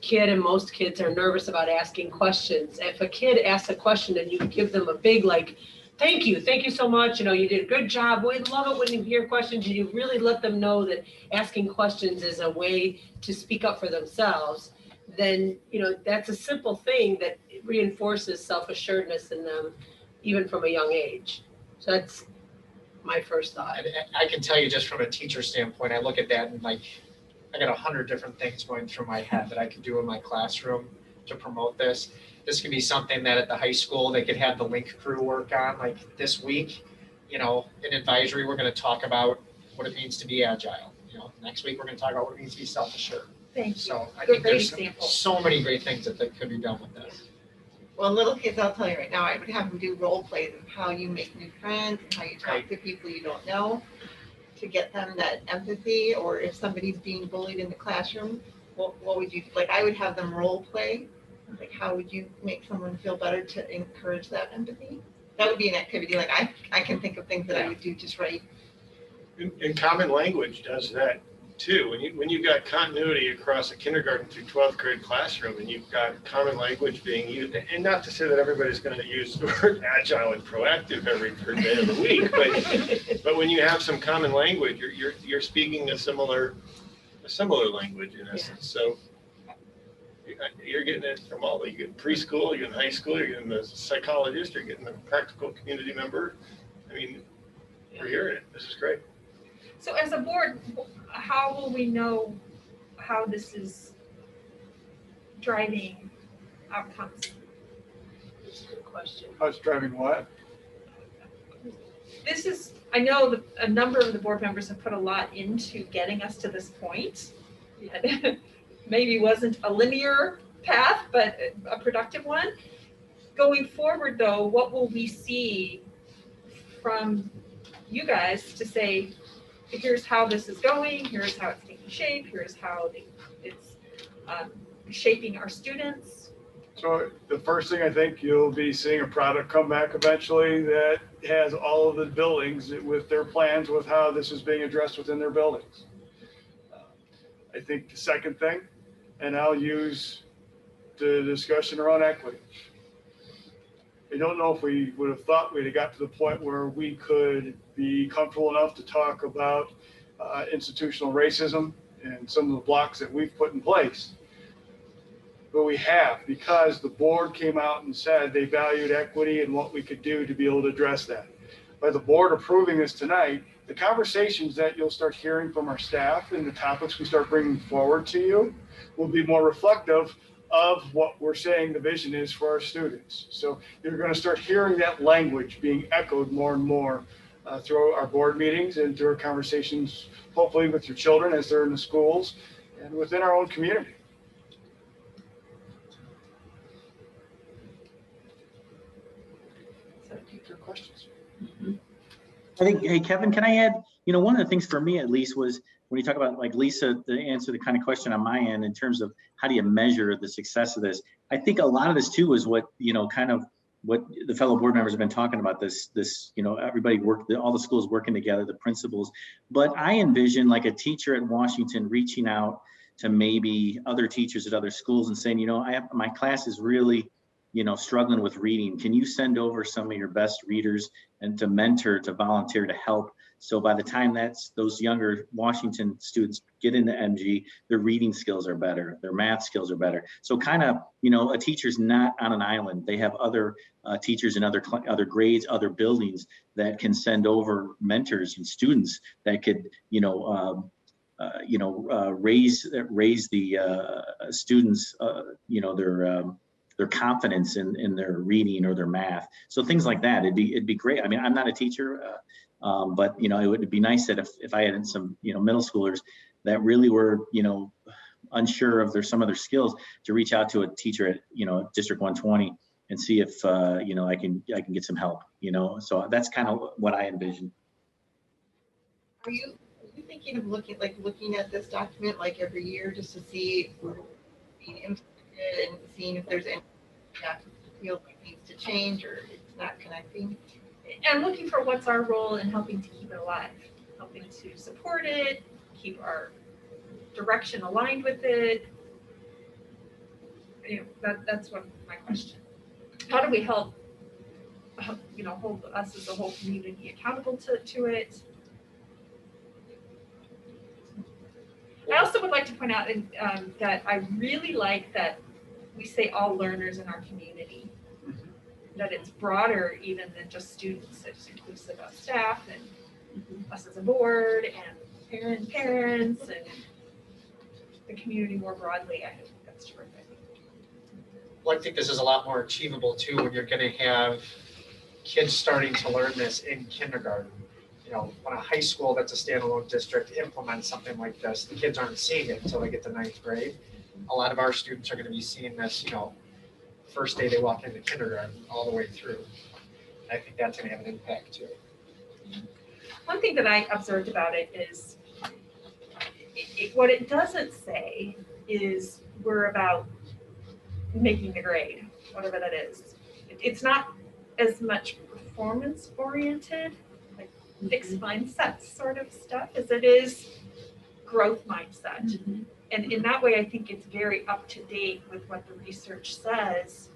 kid, and most kids are nervous about asking questions, if a kid asks a question and you give them a big like, thank you so much, you did a good job. We love it when you hear questions and you really let them know that asking questions is a way to speak up for themselves. Then, that's a simple thing that reinforces self-assuredness in them, even from a young age. So that's my first thought. And I can tell you just from a teacher standpoint, I look at that and like, I got 100 different things going through my head that I could do in my classroom to promote this. This could be something that at the high school, they could have the link crew work on, like this week, in advisory, we're gonna talk about what it means to be agile. Next week, we're gonna talk about what it means to be self-assured. Thank you. So I Good, think great there's example. so many great things that could be done with this. Well, little kids, I'll tell you right now, I would have them do role plays of how you make new friends and how you talk to people you don't know to get them that empathy, or if somebody's being bullied in the classroom, what would you, like, I would have them role play. Like, how would you make someone feel better to encourage that empathy? That would be an activity, like I can think of things that I would do just right. And common language does that too. When you've got continuity across a kindergarten through 12th grade classroom and you've got common language being used, and not to say that everybody's going to use the word agile and proactive every third day of the week, but when you have some common language, you're speaking a similar language in essence. So you're getting it from all. You get preschool, you're getting high school, you're getting the psychologist, you're getting the practical community member. I mean, we're hearing it. This is great. So as a board, how will we know how this is driving outcomes? That's a good question. I was driving what? I know that a number of the board members have put a lot into getting us to this point. And maybe wasn't a linear path, but a productive one. Going forward though, what will we see from you guys to say, here's how this is going, here's how it's taking shape, here's how it's shaping our students? So the first thing I think you'll be seeing a product come back eventually that has all of the buildings with their plans with how this is being addressed within their buildings. I think the second thing, and I'll use the discussion around equity. I don't know if we would have thought we'd have got to the point where we could be comfortable enough to talk about institutional racism and some of the blocks that we've put in place. But we have, because the board came out and said they valued equity and what we could do to be able to address that. By the board approving this tonight, the conversations that you'll start hearing from our staff and the topics we start bringing forward to you will be more reflective of what we're saying the vision is for our students. So you're going to start hearing that language being echoed more and more through our board meetings and through our conversations, hopefully with your children as they're in the schools and within our own community. Your questions. I think, hey, Kevin, can I add, one of the things for me at least was when you talk about like Lisa, to answer the kind of question on my end in terms of how do you measure the success of this? I think a lot of this too is what, kind of what the fellow board members have been talking about this, everybody all the schools working together, the principals. But I envision like a teacher at Washington reaching out to maybe other teachers at other schools and saying, my class is really, struggling with reading. Can you send over some of your best readers and to mentor, to volunteer, to help? So by the time those younger Washington students get into MG, their reading skills are better, their math skills are better. So kind of, a teacher's not on an island. They have other teachers in other grades, other buildings that can send over mentors and students that could, raise the students, their confidence in their reading or their math. So things like that, it'd be great. I mean, I'm not a teacher, but it would be nice that if I had some, middle schoolers that really were, unsure of some of their skills, to reach out to a teacher at, District 120 and see if, I can get some help, so that's kind of what I envision. Are you thinking of looking at this document like every year just to see being implemented and seeing if there's any that feel like needs to change or it's not connecting? And looking for what's our role in helping to keep it alive, helping to support it, keep our direction aligned with it. That's what my question. How do we help, hold us as a whole community accountable to it? I also would like to point out that I really like that we say all learners in our community, that it's broader even than just students. It's inclusive of staff and us as a board and parents and the community more broadly. I think that's terrific. Well, I think this is a lot more achievable too when you're going to have kids starting to learn this in kindergarten. When a high school that's a standalone district implements something like this, the kids aren't seeing it until they get to 9th grade. A lot of our students are going to be seeing this, first day they walk into kindergarten all the way through. I think that's going to have an impact too. One thing that I observed about it is what it doesn't say is we're about making the grade, whatever that is. It's not as much performance oriented, like fixed mindset sort of stuff, as it is growth mindset. Mm-hmm. And in that way, I think it's very up to date with what the research says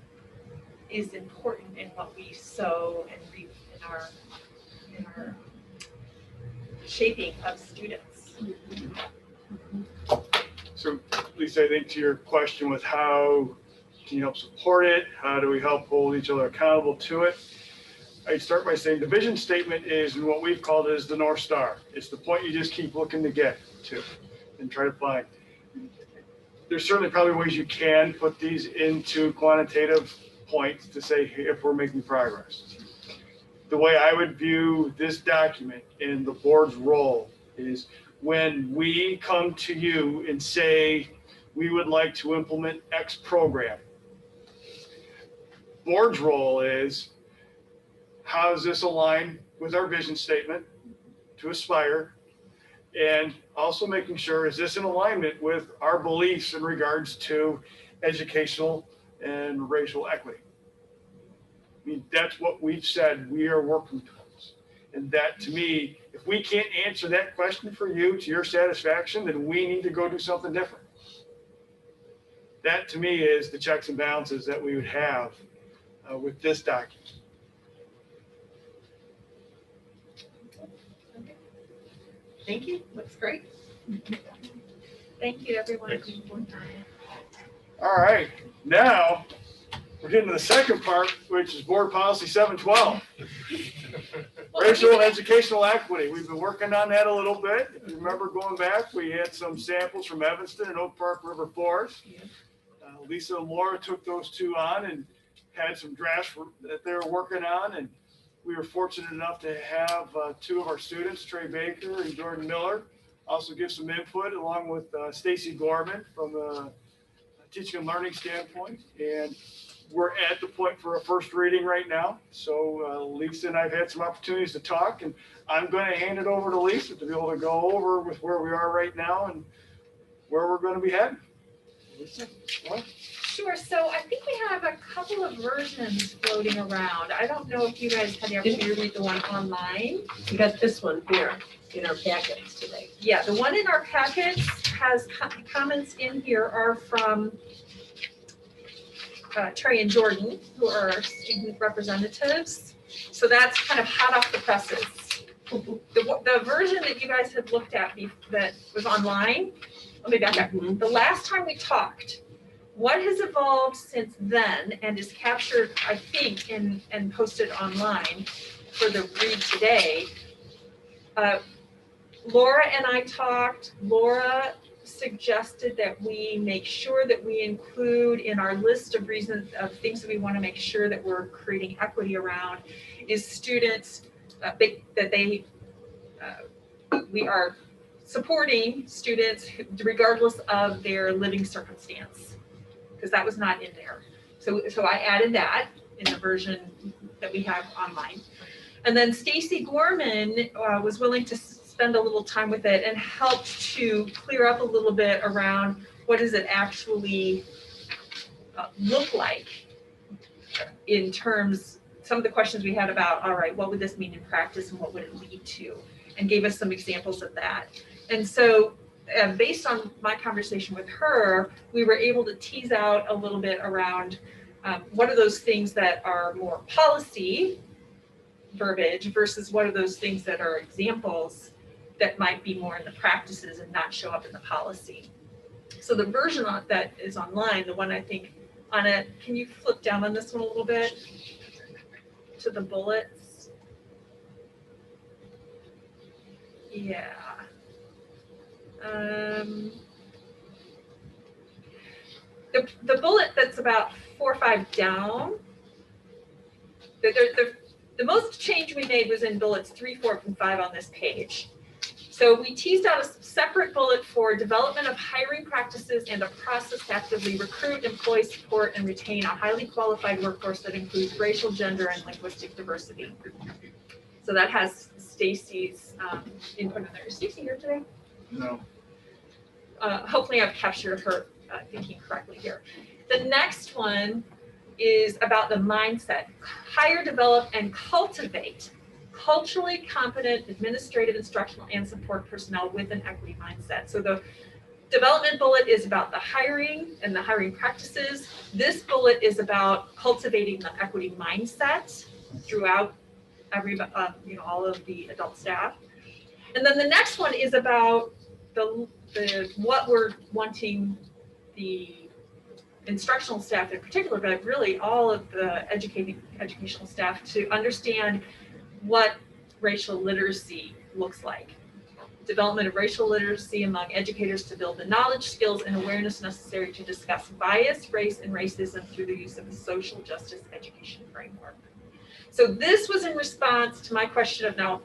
is important in what we sow and reap in our shaping of students. So Lisa, I think to your question with how can you help support it? How do we help hold each other accountable to it? I'd start by saying the vision statement is what we've called as the North Star. It's the point you just keep looking to get to and try to find. There's certainly probably ways you can put these into quantitative points to say if we're making progress. The way I would view this document and the board's role is when we come to you and say we would like to implement X program, board's role is how does this align with our vision statement to aspire, and also making sure is this in alignment with our beliefs in regards to educational and racial equity. I mean, that's what we've said we are working towards. And that, to me, if we can't answer that question for you to your satisfaction, then we need to go do something different. That, to me, is the checks and balances that we would have with this document. Thank you. Looks great. Thank you, everyone. Thanks. All right. Now, we're getting to the second part, which is Board Policy 712. Racial and educational equity. We've been working on that a little bit. If you remember going back, we had some samples from Evanston and Oak Park River Forest. Lisa and Laura took those two on and had some drafts that they were working on. And we were fortunate enough to have two of our students, Trey Baker and Jordan Miller, also give some input along with Stacy Gorman from a teaching and learning standpoint. And we're at the point for a first reading right now. So Lisa and I've had some opportunities to talk, and I'm going to hand it over to Lisa to be able to go over with where we are right now and where we're going to be heading. Lisa, what? Sure. So I think we have a couple of versions floating around. I don't know if you guys had the opportunity to read the one online. We got this one here in our packets today. Yeah, the one in our packets has comments in here are from Trey and Jordan, who are our student representatives. So that's kind of hot off the presses. The version that you guys had looked at that was online, let me back up. The last time we talked, what has evolved since then and is captured, I think, and posted online for the read today. Laura and I talked. Laura suggested that we make sure that we include in our list of reasons of things that we want to make sure that we're creating equity around is students we are supporting students regardless of their living circumstance, because that was not in there. So I added that in the version that we have online. And then Stacy Gorman was willing to spend a little time with it and helped to clear up a little bit around what does it actually look like in terms, some of the questions we had about, all right, what would this mean in practice and what would it lead to? And gave us some examples of that. And so based on my conversation with her, we were able to tease out a little bit around what are those things that are more policy verbiage versus what are those things that are examples that might be more in the practices and not show up in the policy. So the version that is online, the one I think, Anna, can you flip down on this one a little bit to the bullets? Yeah. The bullet that's about 4 or 5 down, the most change we made was in bullets 3, 4, and 5 on this page. So we teased out a separate bullet for development of hiring practices and a process to actively recruit, employ, support, and retain a highly qualified workforce that includes racial, gender, and linguistic diversity. So that has Stacy's input in there. Is Stacy here today? No. Hopefully I've captured her thinking correctly here. The next one is about the mindset. Hire, develop, and cultivate culturally competent administrative, instructional, and support personnel with an equity mindset. So the development bullet is about the hiring and the hiring practices. This bullet is about cultivating the equity mindset throughout all of the adult staff. And then the next one is about the what we're wanting the instructional staff in particular, but really all of the educational staff to understand what racial literacy looks like. Development of racial literacy among educators to build the knowledge, skills, and awareness necessary to discuss bias, race, and racism through the use of a social justice education framework. So this was in response to my question of now,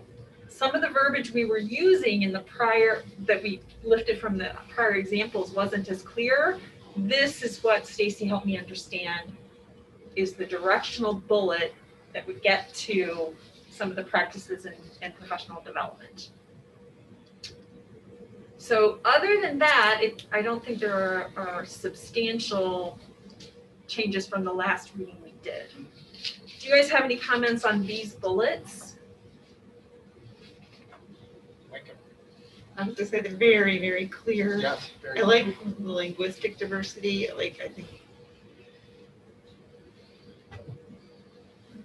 some of the verbiage we were using in the prior, that we lifted from the prior examples wasn't as clear. This is what Stacy helped me understand is the directional bullet that would get to some of the practices and professional development. So other than that, I don't think there are substantial changes from the last reading we did. Do you guys have any comments on these bullets? I was just saying they're very, very clear. Yeah, I like the linguistic diversity. I think.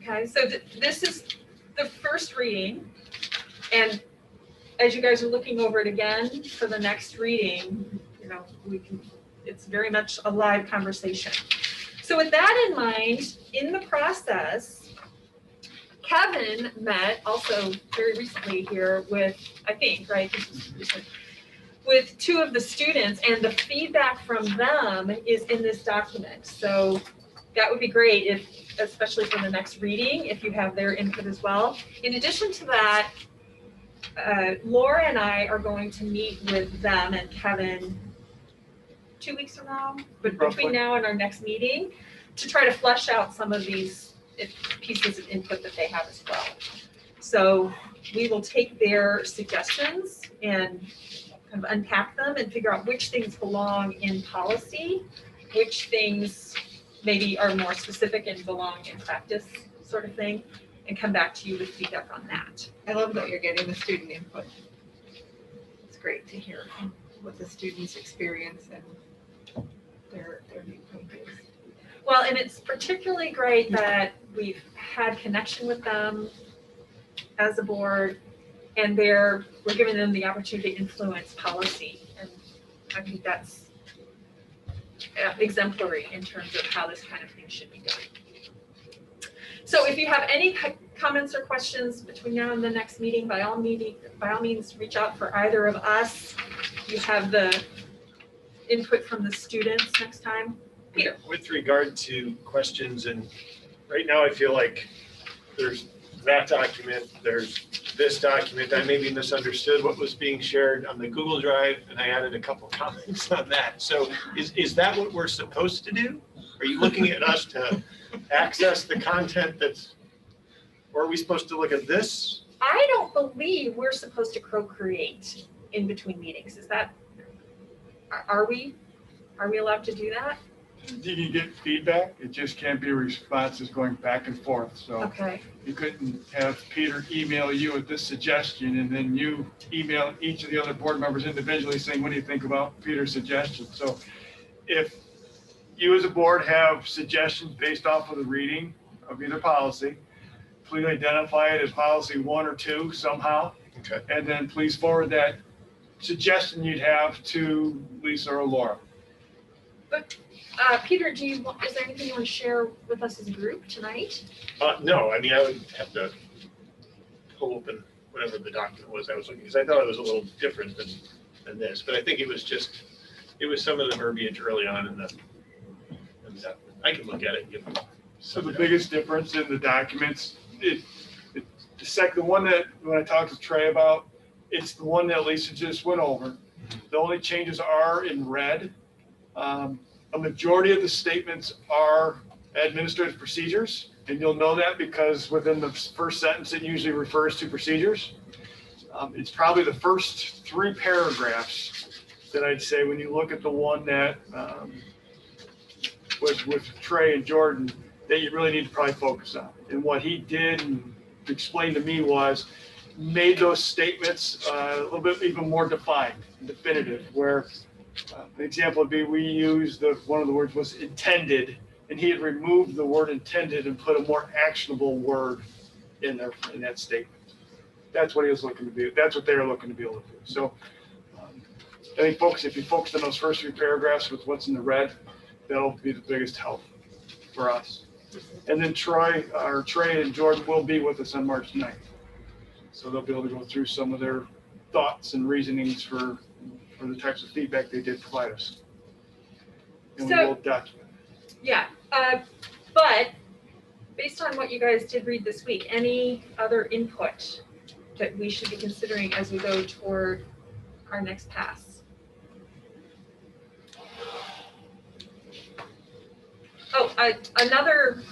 Okay, so this is the first reading, and as you guys are looking over it again for the next reading, it's very much a live conversation. So with that in mind, in the process, Kevin met also very recently here with, I think, right, with 2 of the students, and the feedback from them is in this document. So that would be great if, especially for the next reading, if you have their input as well. In addition to that, Laura and I are going to meet with them and Kevin 2 weeks from now, but between now and our next meeting, to try to flesh out some of these pieces of input that they have as well. So we will take their suggestions and kind of unpack them and figure out which things belong in policy, which things maybe are more specific and belong in practice sort of thing, and come back to you with feedback on that. I love that you're getting the student input. It's great to hear what the students experience and their viewpoint is. Well, and it's particularly great that we've had connection with them as a board, and we're giving them the opportunity to influence policy. And I think that's exemplary in terms of how this kind of thing should be done. So if you have any comments or questions between now and the next meeting, by all means, reach out for either of us. You have the input from the students next time. Peter. With regard to questions, and right now I feel like there's that document, there's this document. I maybe misunderstood what was being shared on the Google Drive, and I added a couple comments on that. So is that what we're supposed to do? Are you looking at us to access the content that's, or are we supposed to look at this? I don't believe we're supposed to co-create in between meetings. Is that, are we? Are we allowed to do that? You can get feedback, it just can't be responses going back and forth, so Okay. you couldn't have Peter email you with this suggestion and then you email each of the other board members individually saying, what do you think about Peter's suggestion? So if you as a board have suggestions based off of the reading of either policy, please identify it as policy 1 or 2 somehow. Okay. And then please forward that suggestion you'd have to Lisa or Laura. Peter, is there anything you want to share with us as a group tonight? No, I mean, I would have to pull open whatever the document was I was looking, because I thought it was a little different than this, but I think it was some of the verbiage early on in the I can look at it and give them. So the biggest difference in the documents, the one that, when I talked to Trey about, it's the one that Lisa just went over. The only changes are in red. A majority of the statements are administrative procedures, and you'll know that because within the first sentence, it usually refers to procedures. It's probably the first 3 paragraphs that I'd say when you look at the one that was with Trey and Jordan, that you really need to probably focus on. And what he did and explained to me was made those statements a little bit even more defined, definitive, where an example would be we used one of the words was intended, and he had removed the word intended and put a more actionable word in there in that statement. That's what he was looking to do. That's what they were looking to be able to do. So I think folks, if you focus on those first 3 paragraphs with what's in the red, that'll be the biggest help for us. And then Trey and Jordan will be with us on March 9th. So they'll be able to go through some of their thoughts and reasonings for the types of feedback they did provide us. And we will document. Yeah, but based on what you guys did read this week, any other input that we should be considering as we go toward our next pass? Oh, another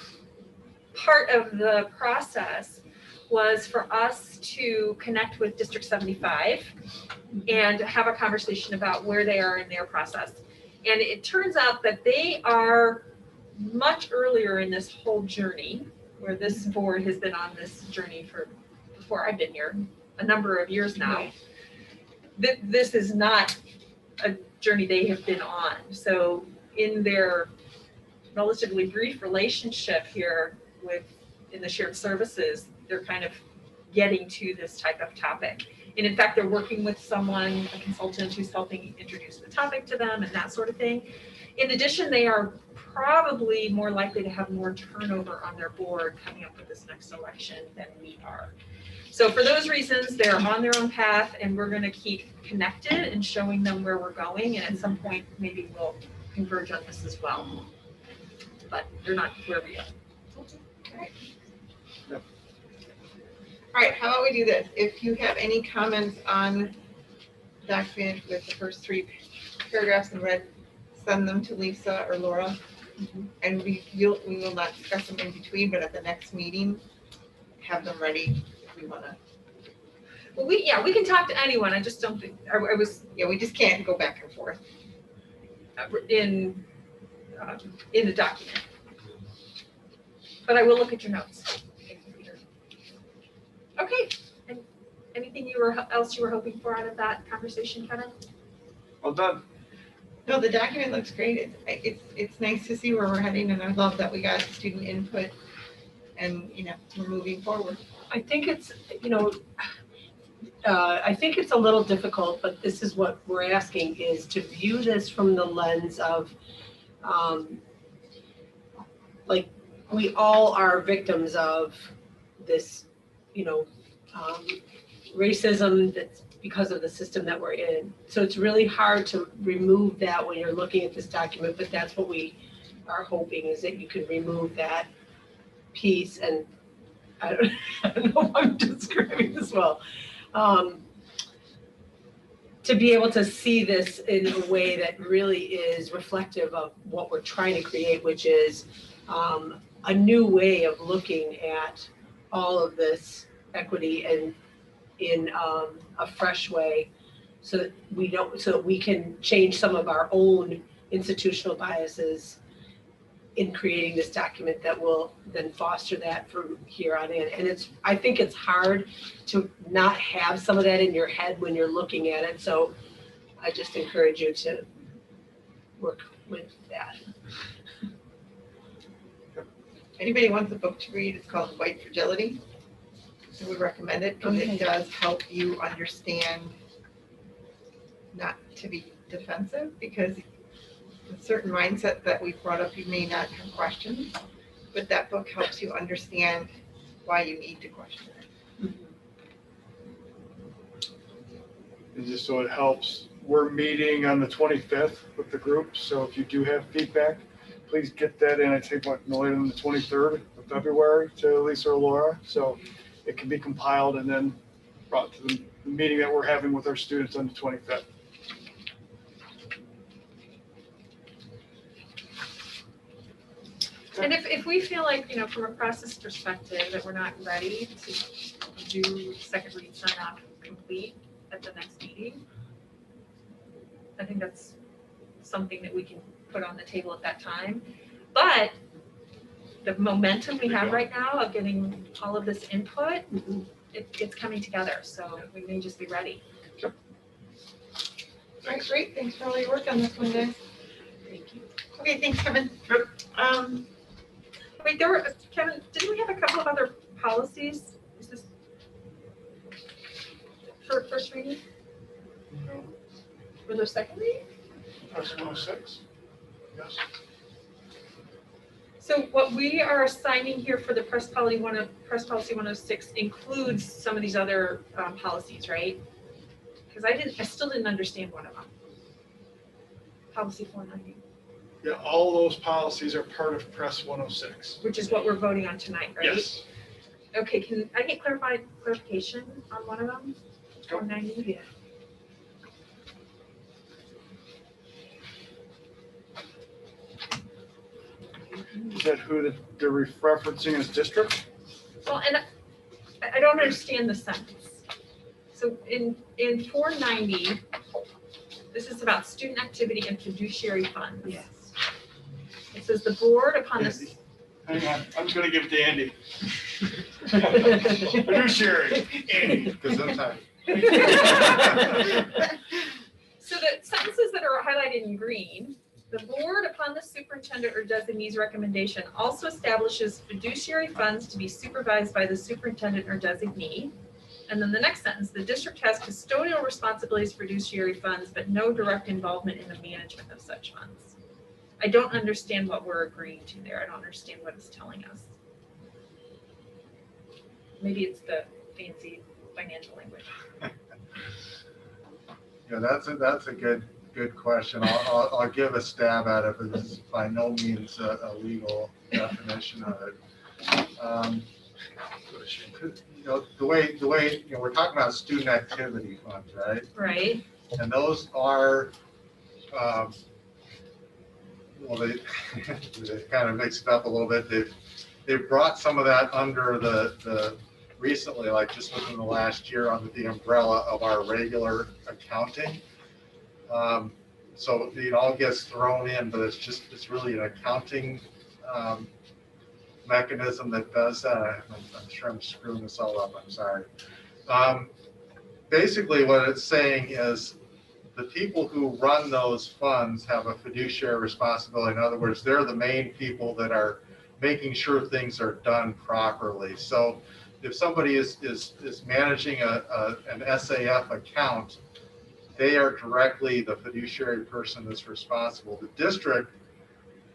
part of the process was for us to connect with District 75 and have a conversation about where they are in their process. And it turns out that they are much earlier in this whole journey, where this board has been on this journey before I've been here, a number of years now. This is not a journey they have been on. So in their relatively brief relationship here in the shared services, they're kind of getting to this type of topic. And in fact, they're working with someone, a consultant who's helping introduce the topic to them and that sort of thing. In addition, they are probably more likely to have more turnover on their board coming up with this next election than we are. So for those reasons, they're on their own path, and we're going to keep connected and showing them where we're going. And at some point, maybe we'll converge on this as well. But they're not where we are. All right, how about we do this? If you have any comments on the document with the first 3 paragraphs in red, send them to Lisa or Laura. And we will not discuss them in between, but at the next meeting, have them ready if we want to. Well, we can talk to anyone. I just don't think, we just can't go back and forth. In the document. But I will look at your notes. Okay. And anything else you were hoping for out of that conversation, Kevin? Well done. No, the document looks great. It's nice to see where we're heading, and I love that we got student input, and we're moving forward. I think it's, I think it's a little difficult, but this is what we're asking, is to view this from the lens of, like, we all are victims of this, racism that's because of the system that we're in. So it's really hard to remove that when you're looking at this document, but that's what we are hoping, is that you can remove that piece and I don't know if I'm describing this well. To be able to see this in a way that really is reflective of what we're trying to create, which is a new way of looking at all of this equity and in a fresh way, so that we can change some of our own institutional biases in creating this document that will then foster that from here on in. And I think it's hard to not have some of that in your head when you're looking at it. So I just encourage you to work with that. Anybody wants a book to read, it's called White Fragility. I would recommend it because it does help you understand not to be defensive, because a certain mindset that we've brought up, you may not have questions, but that book helps you understand why you need to question it. And just so it helps, we're meeting on the 25th with the group. So if you do have feedback, please get that in. I think no later than the 23rd of February to Lisa or Laura. So it can be compiled and then brought to the meeting that we're having with our students on the 25th. And if we feel like, from a process perspective, that we're not ready to do second read sign off complete at the next meeting, I think that's something that we can put on the table at that time. But the momentum we have right now of getting all of this input, it's coming together. So we may just be ready. All right, great. Thanks for all your work on this one, guys. Thank you. Okay, thanks, Kevin. Wait, Kevin, didn't we have a couple of other policies? Is this for first reading? No. For the second reading? That's 106. Yes. So what we are assigning here for the press policy 106 includes some of these other policies, right? Because I still didn't understand one of them. Policy 490. Yeah, all those policies are part of Press 106. Which is what we're voting on tonight, right? Yes. Okay, can I get clarification on one of them? Go. 490? Yeah. Is that who they're referencing as district? Well, and I don't understand the sentence. So in 490, this is about student activity and fiduciary funds. Yes. It says the board upon this. Hang on, I'm just gonna give it to Andy. Fiduciary, Andy. Gesundheit. So the sentences that are highlighted in green, the board upon the superintendent or designee's recommendation also establishes fiduciary funds to be supervised by the superintendent or designee. And then the next sentence, the district has custodial responsibilities for fiduciary funds, but no direct involvement in the management of such funds. I don't understand what we're agreeing to there. I don't understand what it's telling us. Maybe it's the fancy financial language. Yeah, that's a good question. I'll give a stab at it, but it's by no means a legal definition of it. The way we're talking about student activity funds, right? Right. And those are they kind of mixed it up a little bit. They've brought some of that under the recently, like just within the last year, under the umbrella of our regular accounting. So it all gets thrown in, but it's really an accounting mechanism that does that. I'm sure I'm screwing this all up. I'm sorry. Basically, what it's saying is the people who run those funds have a fiduciary responsibility. In other words, they're the main people that are making sure things are done properly. So if somebody is managing an SAF account, they are directly the fiduciary person that's responsible. The district,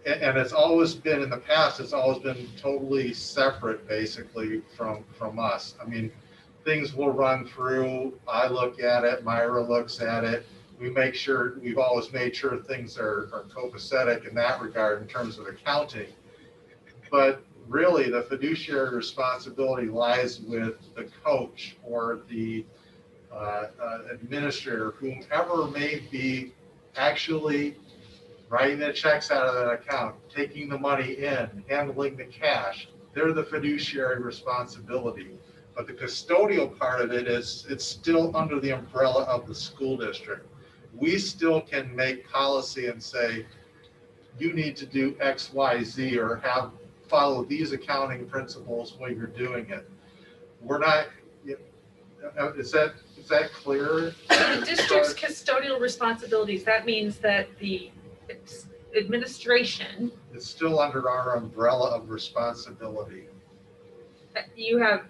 and it's always been in the past, it's always been totally separate basically from us. I mean, things will run through, I look at it, Myra looks at it. We've always made sure things are copacetic in that regard in terms of accounting. But really the fiduciary responsibility lies with the coach or the administrator, whomever may be actually writing the checks out of that account, taking the money in, handling the cash. They're the fiduciary responsibility. But the custodial part of it is, it's still under the umbrella of the school district. We still can make policy and say, you need to do X, Y, Z, or follow these accounting principles when you're doing it. We're not, is that clear? So the district's custodial responsibilities, that means that the administration, It's still under our umbrella of responsibility. you have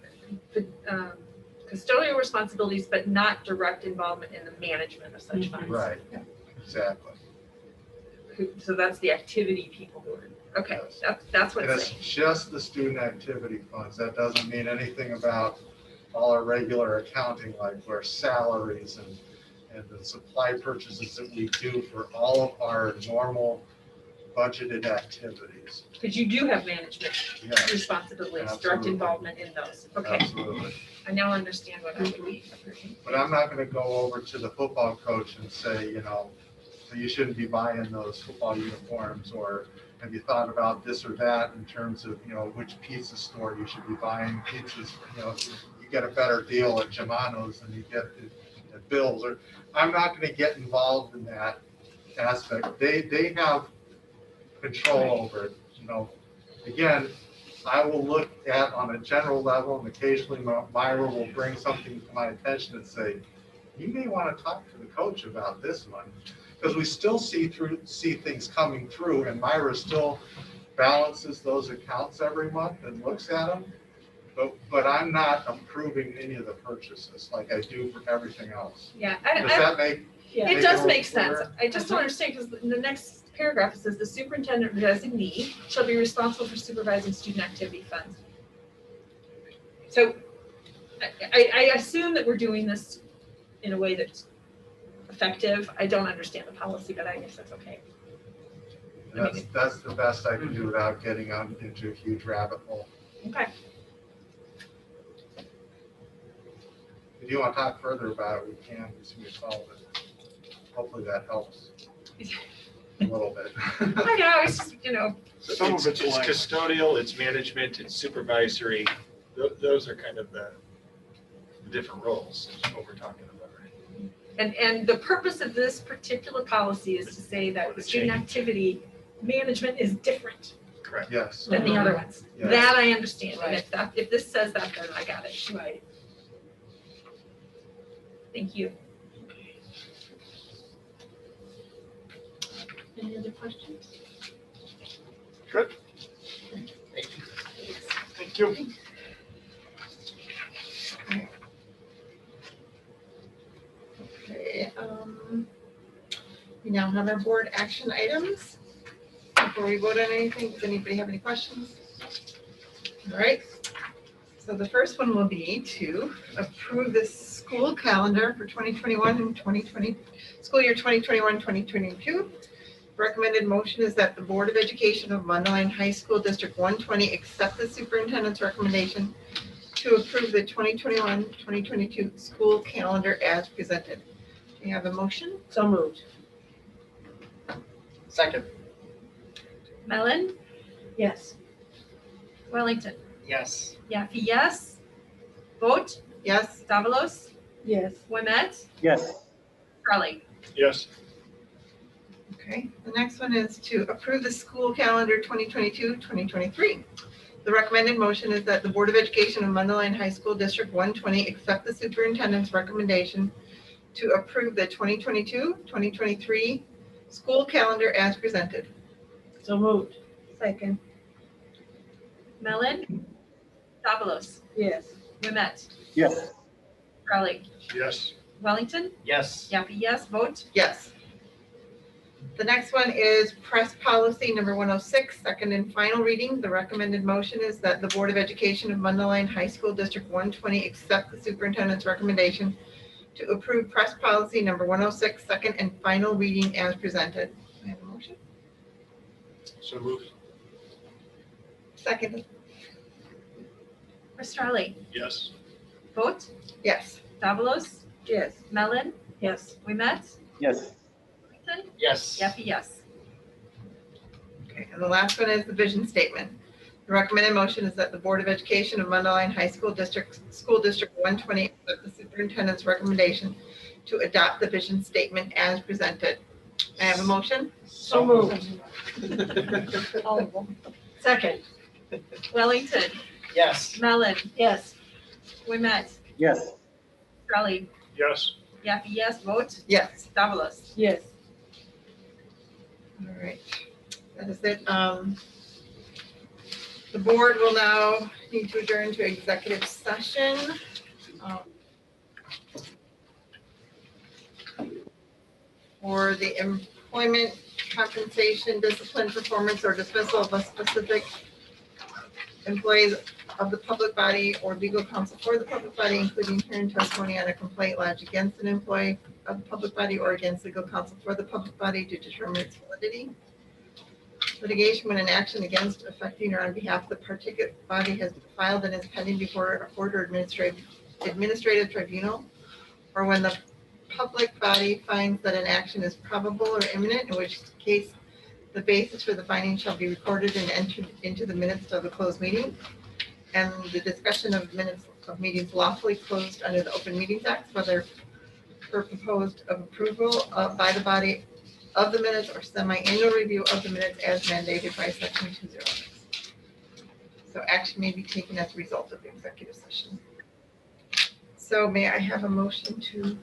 custodial responsibilities, but not direct involvement in the management of such funds. Right, exactly. So that's the activity people do. Okay, Yes. that's what And it's it's saying. just the student activity funds. That doesn't mean anything about all our regular accounting, like our salaries and the supply purchases that we do for all of our normal budgeted activities. Because you do have management Yes, responsibilities, direct Absolutely. involvement in those. Okay, absolutely. I now understand what I would be. But I'm not gonna go over to the football coach and say, you shouldn't be buying those football uniforms, or have you thought about this or that in terms of, which pizza store you should be buying pizzas, you get a better deal at Germano's than you get at Bill's, or I'm not gonna get involved in that aspect. They have control over it, Again, I will look at on a general level, and occasionally Myra will bring something to my attention and say, you may want to talk to the coach about this one. Because we still see things coming through, and Myra still balances those accounts every month and looks at them. But I'm not approving any of the purchases like I do for everything else. Yeah, Does that make? it does make sense. I just don't understand, because in the next paragraph, it says the superintendent designee shall be responsible for supervising student activity funds. So I assume that we're doing this in a way that's effective. I don't understand the policy, but I guess that's okay. That's the best I can do without getting into a huge rabbit hole. Okay. If you want to talk further about it, we can, as we solve it. Hopefully that helps a little bit. I know, it's just, Some of it's It's like- custodial, it's management, it's supervisory. Those are kind of the different roles, is what we're talking about, right? and the purpose of this particular policy is to say that the student activity management is different Correct. Yes. than the other ones. Yes. That I understand, and Right. if this says that, then I got it. Right. Thank you. Any other questions? Good, Thank you. thank you. Okay, we now have our board action items. Before we vote on anything, does anybody have any questions? All right, so the first one will be to approve the school calendar for 2021 and 2020, school year 2021, 2022. Recommended motion is that the Board of Education of Mundelein High School District 120 accept the superintendent's recommendation to approve the 2021, 2022 school calendar as presented. Do you have a motion? So moved. Second, Mellon, Yes. Wellington, yes. Yaffe, yes. Vote, Yes? Davalos, Yes. Wimet, Yes. Farley. Yes. Okay, the next one is to approve the school calendar 2022, 2023. The recommended motion is that the Board of Education of Mundelein High School District 120 accept the superintendent's recommendation to approve the 2022, 2023 school calendar as presented. So moved. Second. Mellon, Davalos, Yes. Wimet, Yes. Farley, Yes. Wellington, Yes. Yaffe, yes. Vote, Yes. The next one is press policy number 106, second and final reading. The recommended motion is that the Board of Education of Mundelein High School District 120 accept the superintendent's recommendation to approve press policy number 106, second and final reading as presented. Do I have a motion? So moved. Second. Australia, Yes. vote, Yes. Davalos, Yes. Mellon, Yes. Wimet, Yes. Wellington, Yes. Yaffe, yes. Okay, and the last one is the vision statement. The recommended motion is that the Board of Education of Mundelein High School District, School District 120, accept the superintendent's recommendation to adopt the vision statement as presented. May I have a motion? So moved. Second. Wellington, Yes. Mellon, Yes. Wimet, Yes. Australia, Yes. Yaffe, yes, vote, Yes. Davalos. Yes. All right, that is it. The board will now need to adjourn to executive session. For the employment, compensation, discipline, performance, or dismissal of a specific employee of the public body or legal counsel for the public body, including hearing testimony on a complaint lodged against an employee of the public body or against legal counsel for the public body to determine its validity. Litigation when an action against, affecting, or on behalf of the particular body has been filed and is pending before a court or administrative tribunal, or when the public body finds that an action is probable or imminent, in which case the basis for the finding shall be recorded and entered into the minutes of the closed meeting, and the discussion of minutes of meetings lawfully closed under the Open Meetings Act, whether for proposed of approval by the body of the minutes or semi-annual review of the minutes as mandated by section 206. So action may be taken as a result of the executive session. So may I have a motion to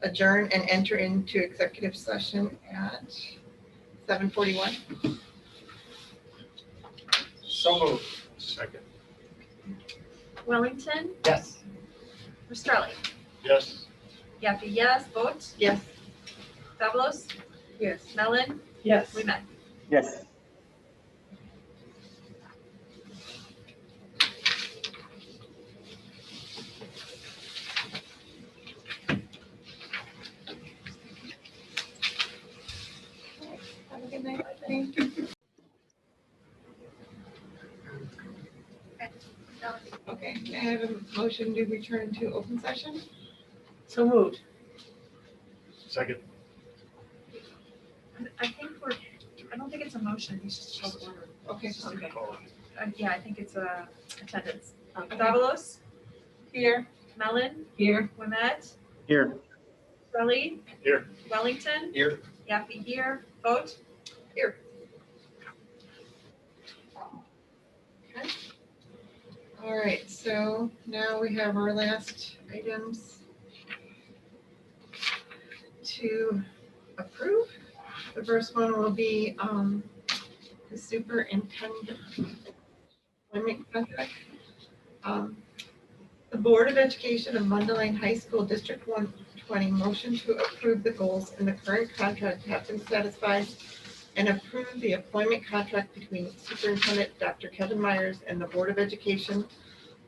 adjourn and enter into executive session at 7:41? So moved. Second. Wellington, Yes. Australia, Yes. Yaffe, yes, vote, Yes. Davalos, Yes. Mellon, Yes. Wimet. Yes. Have a good night. Thank you. Okay, may I have a motion to return to open session? So moved. Second. I think I don't think it's a motion, it's just called order. Okay. Okay. Call Yeah, I think it's a attendance. Okay. Davalos, Here. Mellon, Here. Wimet, Here. Australia. Here. Wellington, Here. Yaffe, here, vote, All right, so now we have our last items to approve. The first one will be the superintendent employment contract. The Board of Education of Mundelein High School District 120 motion to approve the goals in the current contract have been satisfied and approve the employment contract between Superintendent Dr. Kevin Myers and the Board of Education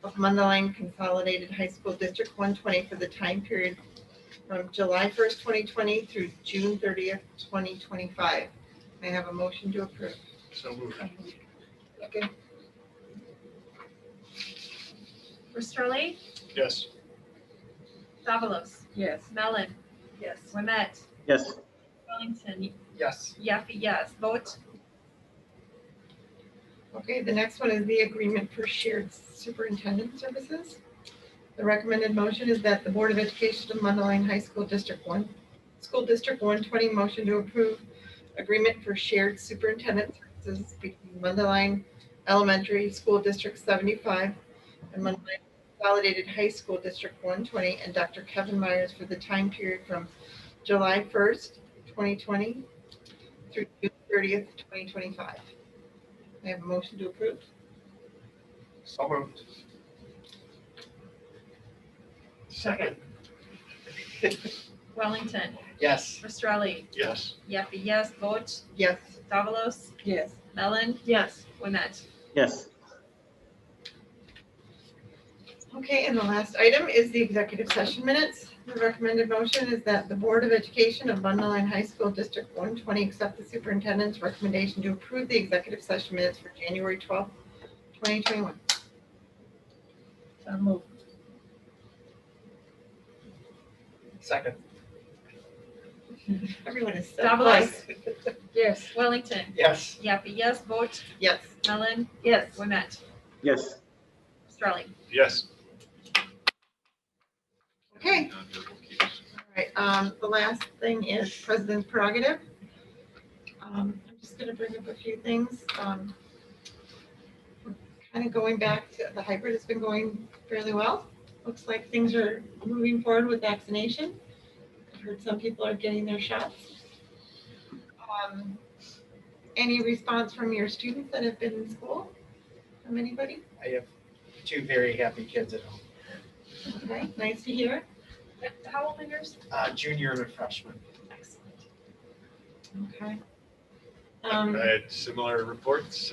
of Mundelein Consolidated High School District 120 for the time period from July 1st, 2020 through June 30th, 2025. May I have a motion to approve? So moved. Okay. Australia, Yes. Davalos, Yes. Mellon, Yes. Wimet, Yes. Wellington, Yes. Yaffe, yes, vote, Okay, the next one is the agreement for shared superintendent services. The recommended motion is that the Board of Education of Mundelein High School District 1, School District 120 motion to approve agreement for shared superintendent services between Mundelein Elementary School District 75 and Mundelein Consolidated High School District 120 and Dr. Kevin Myers for the time period from July 1st, 2020 through June 30th, 2025. I have a motion to approve. So moved. Second. Wellington, Yes. Australia, Yes. Yaffe, yes, vote, Yes. Davalos, Yes. Mellon, Yes. Wimet. Yes. Okay, and the last item is the executive session minutes. The recommended motion is that the Board of Education of Mundelein High School District 120 accept the superintendent's recommendation to approve the executive session minutes for January 12th, 2021. So moved. Second. Everyone is so Davos? close. Yes. Wellington? Yes. Yappi, yes. Vogt? Yes. Mellon? Yes. Wimet? Yes. Sterling? Yes. Okay. All right, the last thing is president's prerogative. I'm just gonna bring up a few things. Kind of going back to the hybrid has been going fairly well. Looks like things are moving forward with vaccination. I've heard some people are getting their shots. Any response from your students that have been in school? From anybody? I have 2 very happy kids at home, Okay, nice to hear. How old are yours? junior and a freshman. Excellent. Okay. I had similar reports.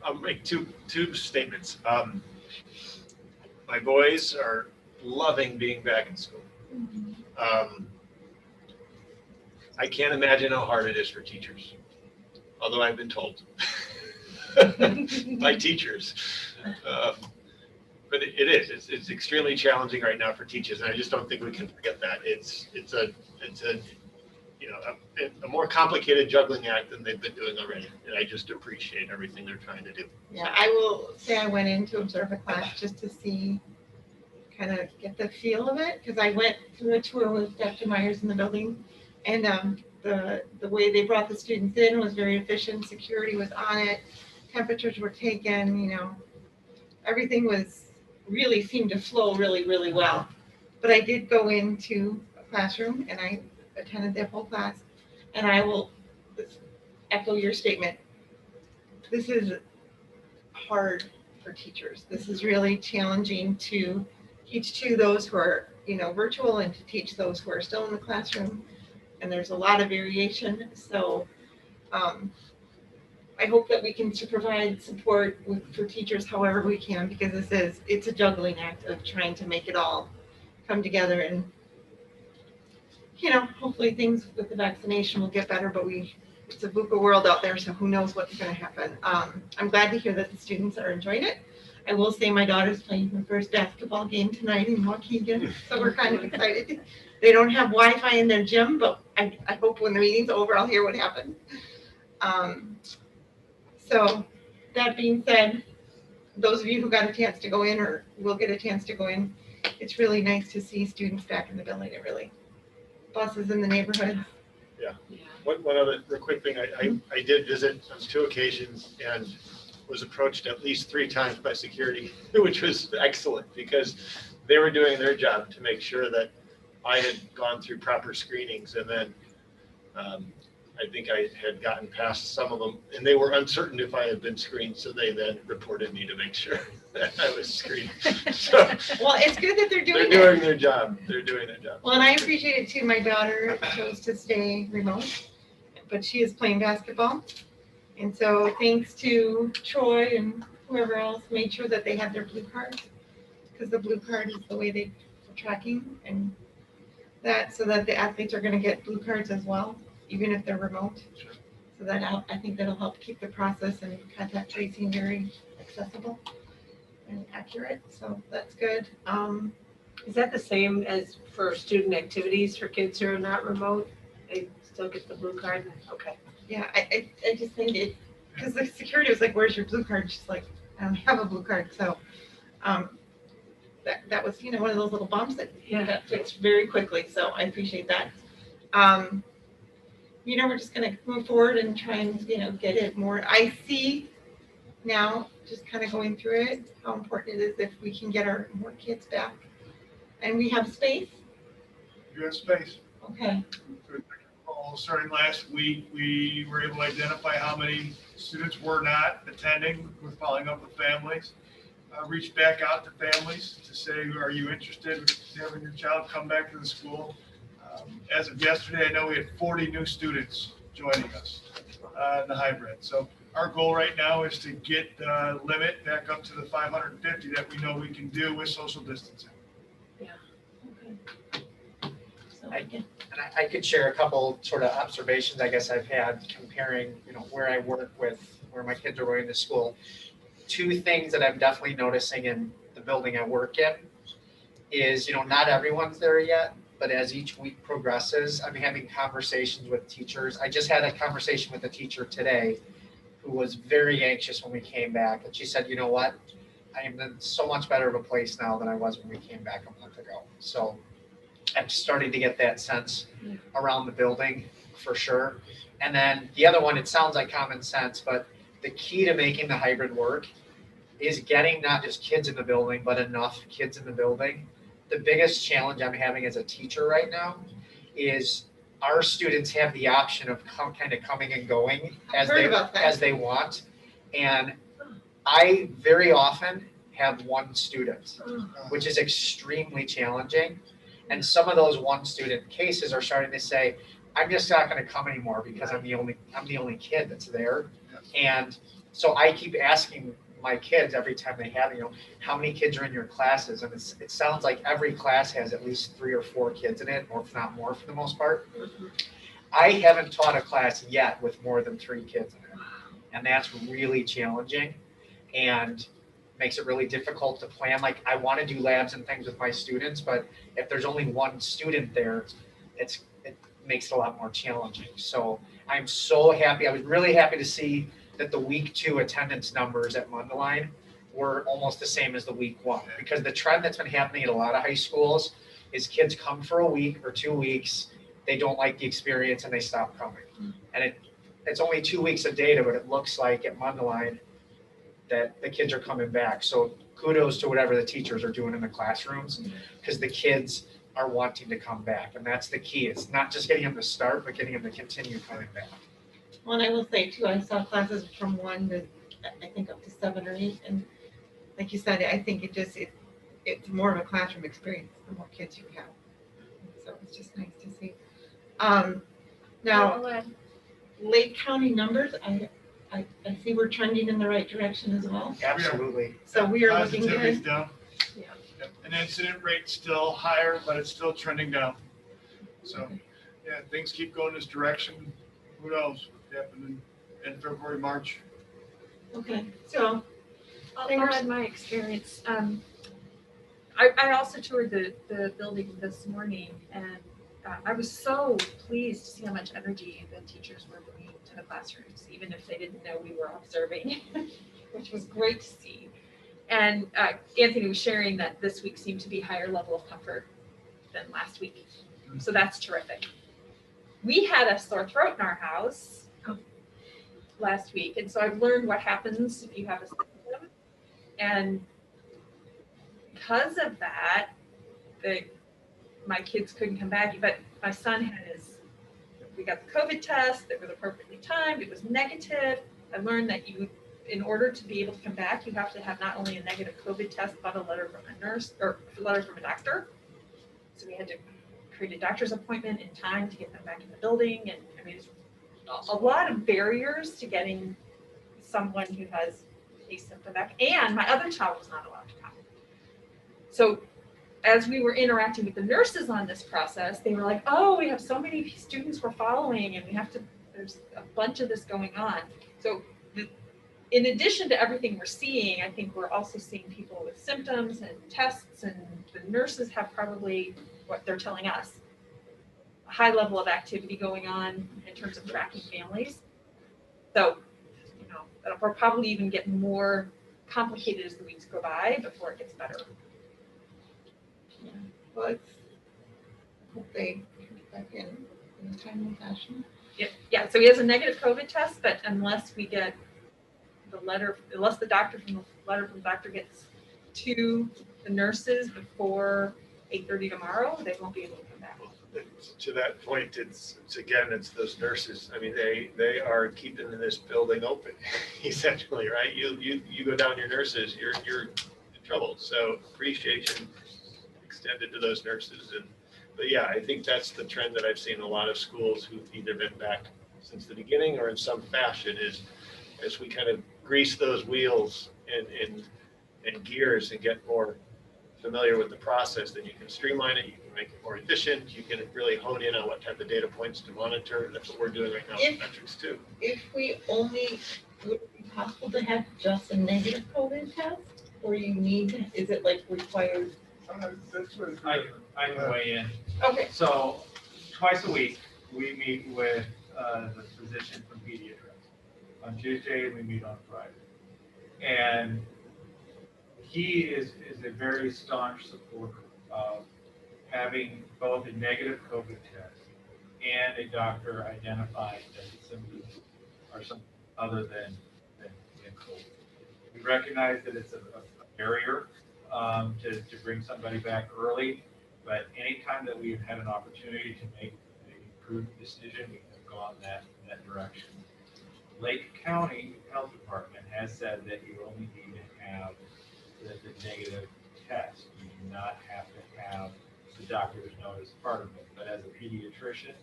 I'll make two statements. My boys are loving being back in school. I can't imagine how hard it is for teachers, although I've been told by teachers. But it is. It's extremely challenging right now for teachers, and I just don't think we can forget that. It's a a more complicated juggling act than they've been doing already, and I just appreciate everything they're trying to do. Yeah, I will say I went in to observe a class just to see, kind of get the feel of it, because I went through a tour with Dr. Myers in the building, and the way they brought the students in was very efficient. Security was on it, temperatures were taken, everything really seemed to flow really, really well. But I did go into a classroom and I attended the whole class, and I will echo your statement. This is hard for teachers. This is really challenging to teach to those who are, virtual, and to teach those who are still in the classroom. And there's a lot of variation. So I hope that we can provide support for teachers however we can, because it's a juggling act of trying to make it all come together. And hopefully things with the vaccination will get better, but it's a VUCA world out there, so who knows what's going to happen. I'm glad to hear that the students are enjoying it. I will say my daughter's playing her first basketball game tonight in Waukegan, so we're kind of excited. They don't have Wi-Fi in their gym, but I hope when the meeting's over, I'll hear what happened. So that being said, those of you who got a chance to go in or will get a chance to go in, it's really nice to see students back in the building. It really, buses in the neighborhood. One other real quick thing, I did visit on 2 occasions and was approached at least 3 times by security, which was excellent, because they were doing their job to make sure that I had gone through proper screenings, and then I think I had gotten past some of them, and they were uncertain if I had been screened, so they then reported me to make sure that I was screened. So Well, it's good that they're doing they're doing it. their job. They're doing their job. Well, and I appreciate it too. My daughter chose to stay remote, but she is playing basketball. And so thanks to Troy and whoever else made sure that they had their blue cards, because the blue card is the way they're tracking, and so that the athletes are going to get blue cards as well, even if they're remote. So that I think that'll help keep the process and contact tracing very accessible and accurate. So that's good. Is that the same as for student activities for kids who are not remote? They still get the blue card? Okay. Yeah, I just think it, because the security was like, where's your blue card? She's like, I don't have a blue card. So that was, one of those little bumps that got fixed very quickly. So I appreciate that. We're just going to move forward and try and, get it more. I see now, just kind of going through it, how important it is if we can get our more kids back. And we have space. You have space. Okay. Starting last week, we were able to identify how many students were not attending. We're following up with families. Reached back out to families to say, are you interested in having your child come back to the school? As of yesterday, I know we had 40 new students joining us in the hybrid. So our goal right now is to get the limit back up to the 550 that we know we can do with social distancing. Yeah. Okay. So I- again, And I could share a couple sort of observations I guess I've had comparing, where I work with where my kids are going to school. Two things that I'm definitely noticing in the building I work in is, not everyone's there yet, but as each week progresses, I'm having conversations with teachers. I just had a conversation with a teacher today who was very anxious when we came back. And she said, you know what? I am in so much better of a place now than I was when we came back a month ago. So I'm starting to get that sense around the building for sure. And then the other one, it sounds like common sense, but the key to making the hybrid work is getting not just kids in the building, but enough kids in the building. The biggest challenge I'm having as a teacher right now is our students have the option of kind of coming and going as Heard about that. they want. And I very often have one student, which is extremely challenging. And some of those one student cases are starting to say, I'm just not gonna come anymore because I'm the only kid that's there. And so I keep asking my kids every time they have, how many kids are in your classes? And it sounds like every class has at least 3 or 4 kids in it, or if not more for the most part. I haven't taught a class yet with more than 3 kids in it. And that's really challenging and makes it really difficult to plan. Like, I want to do labs and things with my students, but if there's only one student there, it makes it a lot more challenging. So I'm so happy. I was really happy to see that the week 2 attendance numbers at Mundelein were almost the same as the week 1. Because the trend that's been happening at a lot of high schools is kids come for a week or 2 weeks, they don't like the experience and they stop coming. And it's only 2 weeks of data, but it looks like at Mundelein that the kids are coming back. So kudos to whatever the teachers are doing in the classrooms, because the kids are wanting to come back. And that's the key. It's not just getting them to start, but getting them to continue coming back. well, and I will say too, I saw classes from 1 to, I think up to 7 or 8. And like you said, I think it's more of a classroom experience, the more kids you have. So it's just nice to see. Now, Lake County numbers, I see we're trending in the right direction as well. Absolutely. So we are looking Positivity's good. down. Yeah. Yep. And incident rate's still higher, but it's still trending down. So, yeah, things keep going this direction. Who knows what happened in February, March. Okay, so I'll add my experience. I also toured the building this morning, and I was so pleased to see how much energy the teachers were bringing to the classrooms, even if they didn't know we were observing, which was great to see. And Anthony was sharing that this week seemed to be higher level of comfort than last week. So that's terrific. We had a sore throat in our house last week, and so I've learned what happens if you have a symptom. And because of that, my kids couldn't come back, but my son we got the COVID test that was appropriately timed, it was negative. I learned that in order to be able to come back, you have to have not only a negative COVID test, but a letter from a nurse or a letter from a doctor. So we had to create a doctor's appointment in time to get them back in the building. And I mean, it's a lot of barriers to getting someone who has a symptom back. And my other child was not allowed to come. So as we were interacting with the nurses on this process, they were like, oh, we have so many students we're following and there's a bunch of this going on. So in addition to everything we're seeing, I think we're also seeing people with symptoms and tests, and the nurses have probably, what they're telling us, a high level of activity going on in terms of tracking families. So, it'll probably even get more complicated as the weeks go by before it gets better. Well, hope they get back in a timely fashion. Yeah, so he has a negative COVID test, but unless we get the letter from the doctor gets to the nurses before 8:30 tomorrow, they won't be able to come back. To that point, it's those nurses. I mean, they are keeping this building open, essentially, right? You go down your nurses, you're in trouble. So appreciation extended to those nurses. But yeah, I think that's the trend that I've seen in a lot of schools who've either been back since the beginning or in some fashion is as we kind of grease those wheels and gears and get more familiar with the process, then you can streamline it, you can make it more efficient, you can really hone in on what type of data points to monitor. That's what we're doing right now with metrics too. If we only, would it be possible to have just a negative COVID test? Or you need, is it like required? I can weigh in. Okay, So twice a week, we meet with the physician from pediatrics. On Tuesday, we meet on Friday. And he is a very staunch supporter of having both a negative COVID test and a doctor identifying that the symptoms are something other than COVID. We recognize that it's a barrier to bring somebody back early, but anytime that we've had an opportunity to make an improved decision, we have gone that direction. Lake County Health Department has said that you only need to have the negative test. You do not have to have the doctor's note as part of it. But as a pediatrician,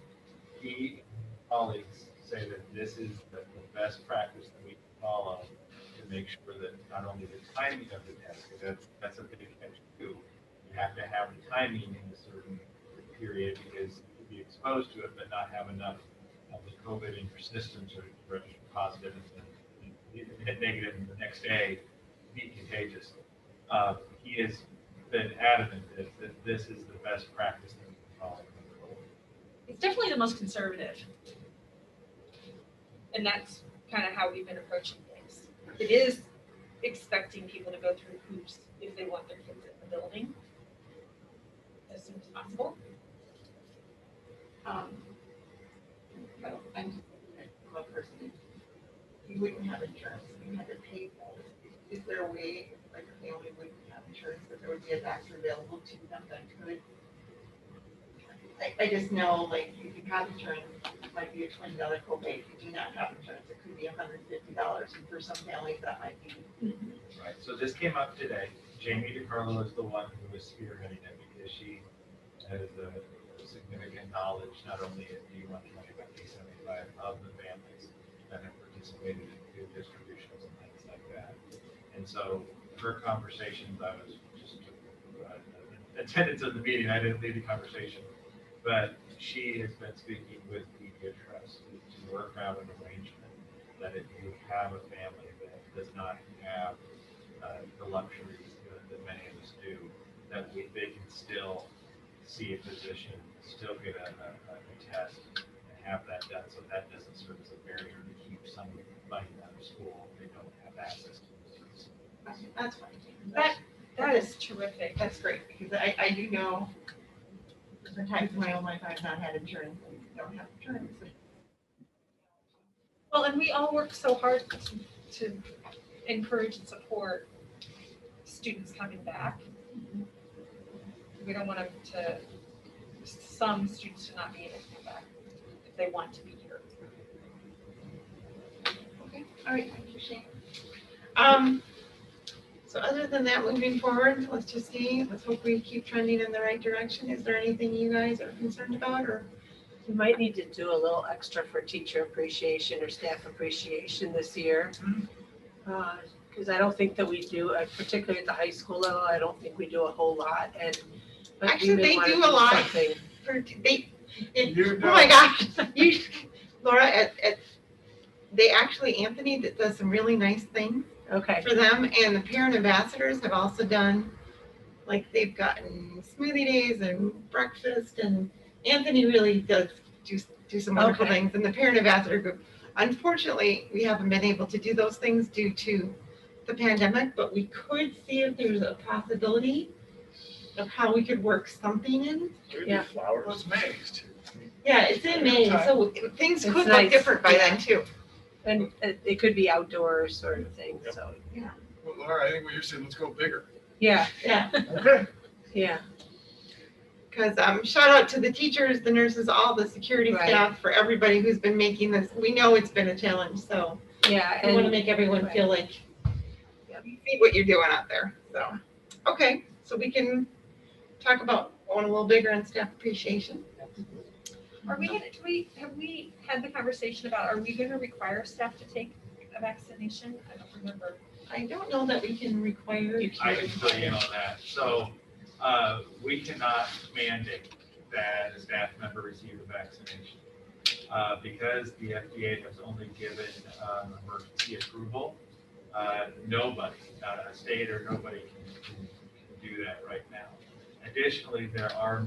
he and colleagues say that this is the best practice that we can follow to make sure that not only the timing of the test, because that's a big catch too. You have to have the timing in a certain period because you could be exposed to it, but not have enough of the COVID in your system to register positive and negative the next day, be contagious. He has been adamant that this is the best practice that we can follow. It's definitely the most conservative. And that's kind of how we've been approaching things. It is expecting people to go through hoops if they want their kids in the building as soon as possible. well, I'm a person, you wouldn't have insurance, you had to pay for it. Is there a way, like a family wouldn't have insurance, that there would be a doctor available to them that could? I just know, like, if you have insurance, it might be a $20 copay. If you do not have insurance, it could be $150, and for some families, that might be. Right, so this came up today. Jamie DiCarlo is the one who was spearheading it because she has a significant knowledge, not only at D120, but D75 of the families that have participated in food distributions and things like that. And so her conversations, I was just attendance of the meeting, I didn't lead the conversation, but she has been speaking with Pediatrust to work out an arrangement that if you have a family that does not have the luxuries that many of us do, that they can still see a physician, still get a test, and have that done, so that doesn't serve as a barrier to keep somebody out of school if they don't have access to the service. That's fine. That is terrific. That's great, because I do know different times in my own life I've not had insurance and don't have insurance. Well, and we all work so hard to encourage and support students coming back. We don't want some students to not be able to come back if they want to be here. Okay, all right, thank you, Shane. So other than that, moving forward, let's hope we keep trending in the right direction. Is there anything you guys are concerned about, or? You might need to do a little extra for teacher appreciation or staff appreciation this year. Because I don't think that we do, particularly at the high school level, I don't think we do a whole lot. But Actually, we they wanna do a lot. something. You Oh my gosh, Laura, they actually, Anthony that does some really nice things Okay. for them, and the parent ambassadors have also done, like, they've gotten smoothie days and breakfast, and Anthony really does do some wonderful Okay. things, and the parent ambassador group. Unfortunately, we haven't been able to do those things due to the pandemic, but we could see if there's a possibility of how we could work something in. Yeah. Flowers. Was amazed. Yeah, it's in May, so things It's could nice. look different by then too. And it could be outdoor sort of thing, Yep. so, Well, Laura, I think what you're saying, let's go bigger. yeah, Yeah, Okay. yeah. because shout out to the teachers, the nurses, all the security Right. staff, for everybody who's been making this. We know it's been a challenge, so Yeah, we want to and make everyone right. feel like Yep. you see what you're doing out there. So, okay, so we can talk about going a little bigger on staff appreciation. Have we had the conversation about, are we gonna require staff to take a vaccination? I don't remember. I don't know that we can require. You I can fill you in on that. So We cannot mandate that a staff member receive a vaccination. Because the FDA has only given emergency approval, nobody, not a state or nobody can do that right now. Additionally, there are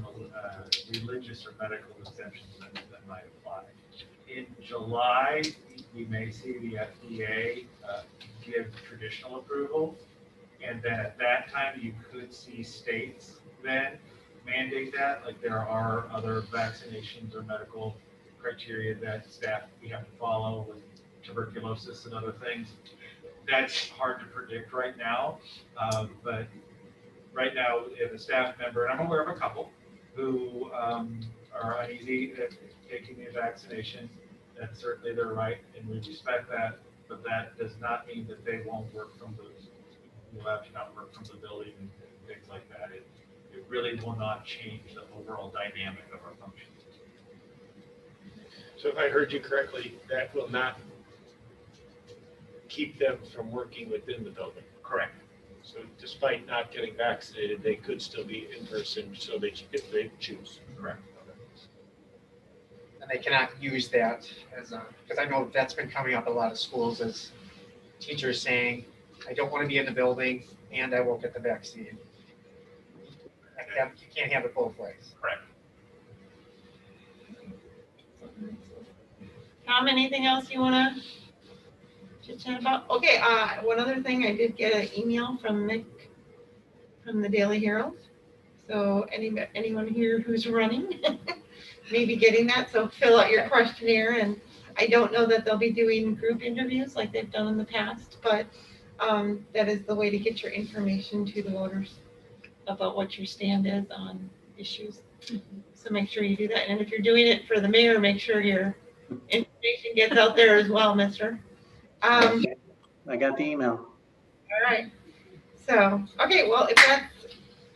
religious or medical exemptions that might apply. In July, we may see the FDA give traditional approval, and then at that time, you could see states then mandate that, like there are other vaccinations or medical criteria that staff, we have to follow with tuberculosis and other things. That's hard to predict right now, but right now, if a staff member, and I'm aware of a couple who are uneasy at taking the vaccination, that's certainly their right, and we respect that, but that does not mean that they won't work from the, will have to not work from the building and things like that. It really will not change the overall dynamic of our function. So if I heard you correctly, that will not keep them from working within the building. Correct. So despite not getting vaccinated, they could still be in person, so if they choose. Correct. And they cannot use that as a, because I know that's been coming up a lot of schools as teachers saying, I don't want to be in the building and I won't get the vaccine. You can't have it both ways. Correct. Tom, anything else you wanna chit chat about? Okay, one other thing, I did get an email from Nick from the Daily Herald. So anyone here who's running may be getting that, so fill out your questionnaire, and I don't know that they'll be doing group interviews like they've done in the past, but that is the way to get your information to the voters about what your stand is on issues. So make sure you do that, and if you're doing it for the mayor, make sure your information gets out there as well, mister. I got the email. All right. So, okay, well, if that's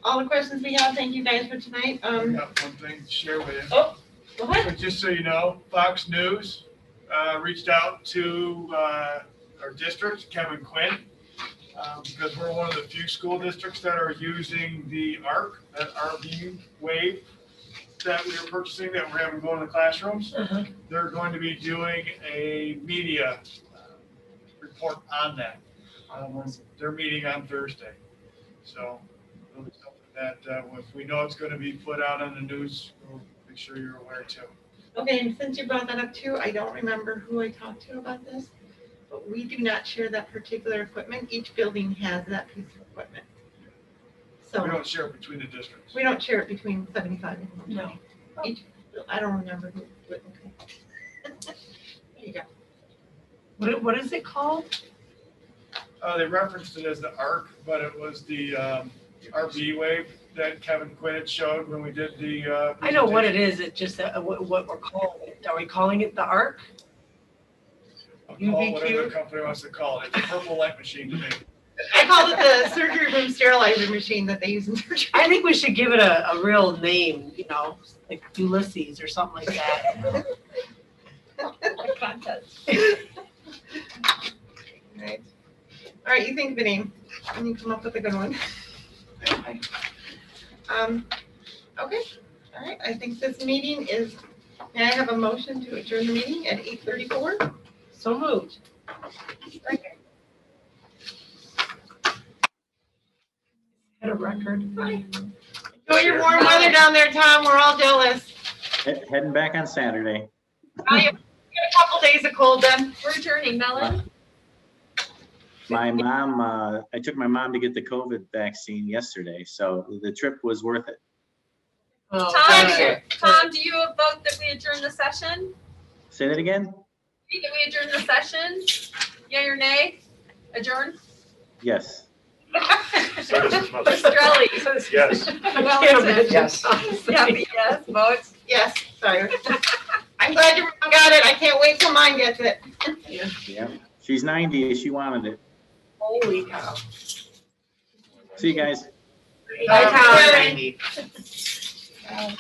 all the questions we have, thank you guys for tonight. I got one thing to share with you. Oh, go ahead. But just so you know, Fox News reached out to our district, Kevin Quinn, because we're one of the few school districts that are using the ARC, that RV wave that we are purchasing, that we're having go in the classrooms. They're going to be doing a media report on that. They're meeting on Thursday. So it'll be something that if we know it's going to be put out on the news, we'll make sure you're aware too. Okay, and since you brought that up too, I don't remember who I talked to about this, but we do not share that particular equipment. Each building has that piece of equipment. So We don't share it between the districts. we don't share it between 75 and 120. No. Each, I don't remember who, but okay. There you go. What is it called? They referenced it as the ARC, but it was the RV wave that Kevin Quinn had showed when we did the. I know what it is, it's just what we're calling it. Are we calling it the ARC? Call it whatever the company wants to call it. It's a purple light machine to me. I call it the surgery room sterilizer machine that they use in surgery. I think we should give it a real name, you know, like Ulysses or something like that. Like contest. Right. All right, you think of a name, and you come up with a good one. Okay, all right, I think this meeting is, may I have a motion to adjourn the meeting at 8:34? So moved. Had a record. Enjoy your warm weather down there, Tom, we're all jealous. Heading back on Saturday. Oh, you get a couple days of cold then. We're adjourning, Melanie. My mom, I took my mom to get the COVID vaccine yesterday, so the trip was worth it. Oh, Tom, do you vote that we adjourn the session? Say that again? That we adjourn the session? Yea or nay? Adjourn? Yes. So does his mother. Pastrelli. Yes. Wellington. Yes. Debbie, yes. Votes? Yes, sorry. I'm glad your mom got it, I can't wait till mine gets it. Yeah. She's 90. She wanted it. Holy cow. See you guys. Bye, Tom. Bye.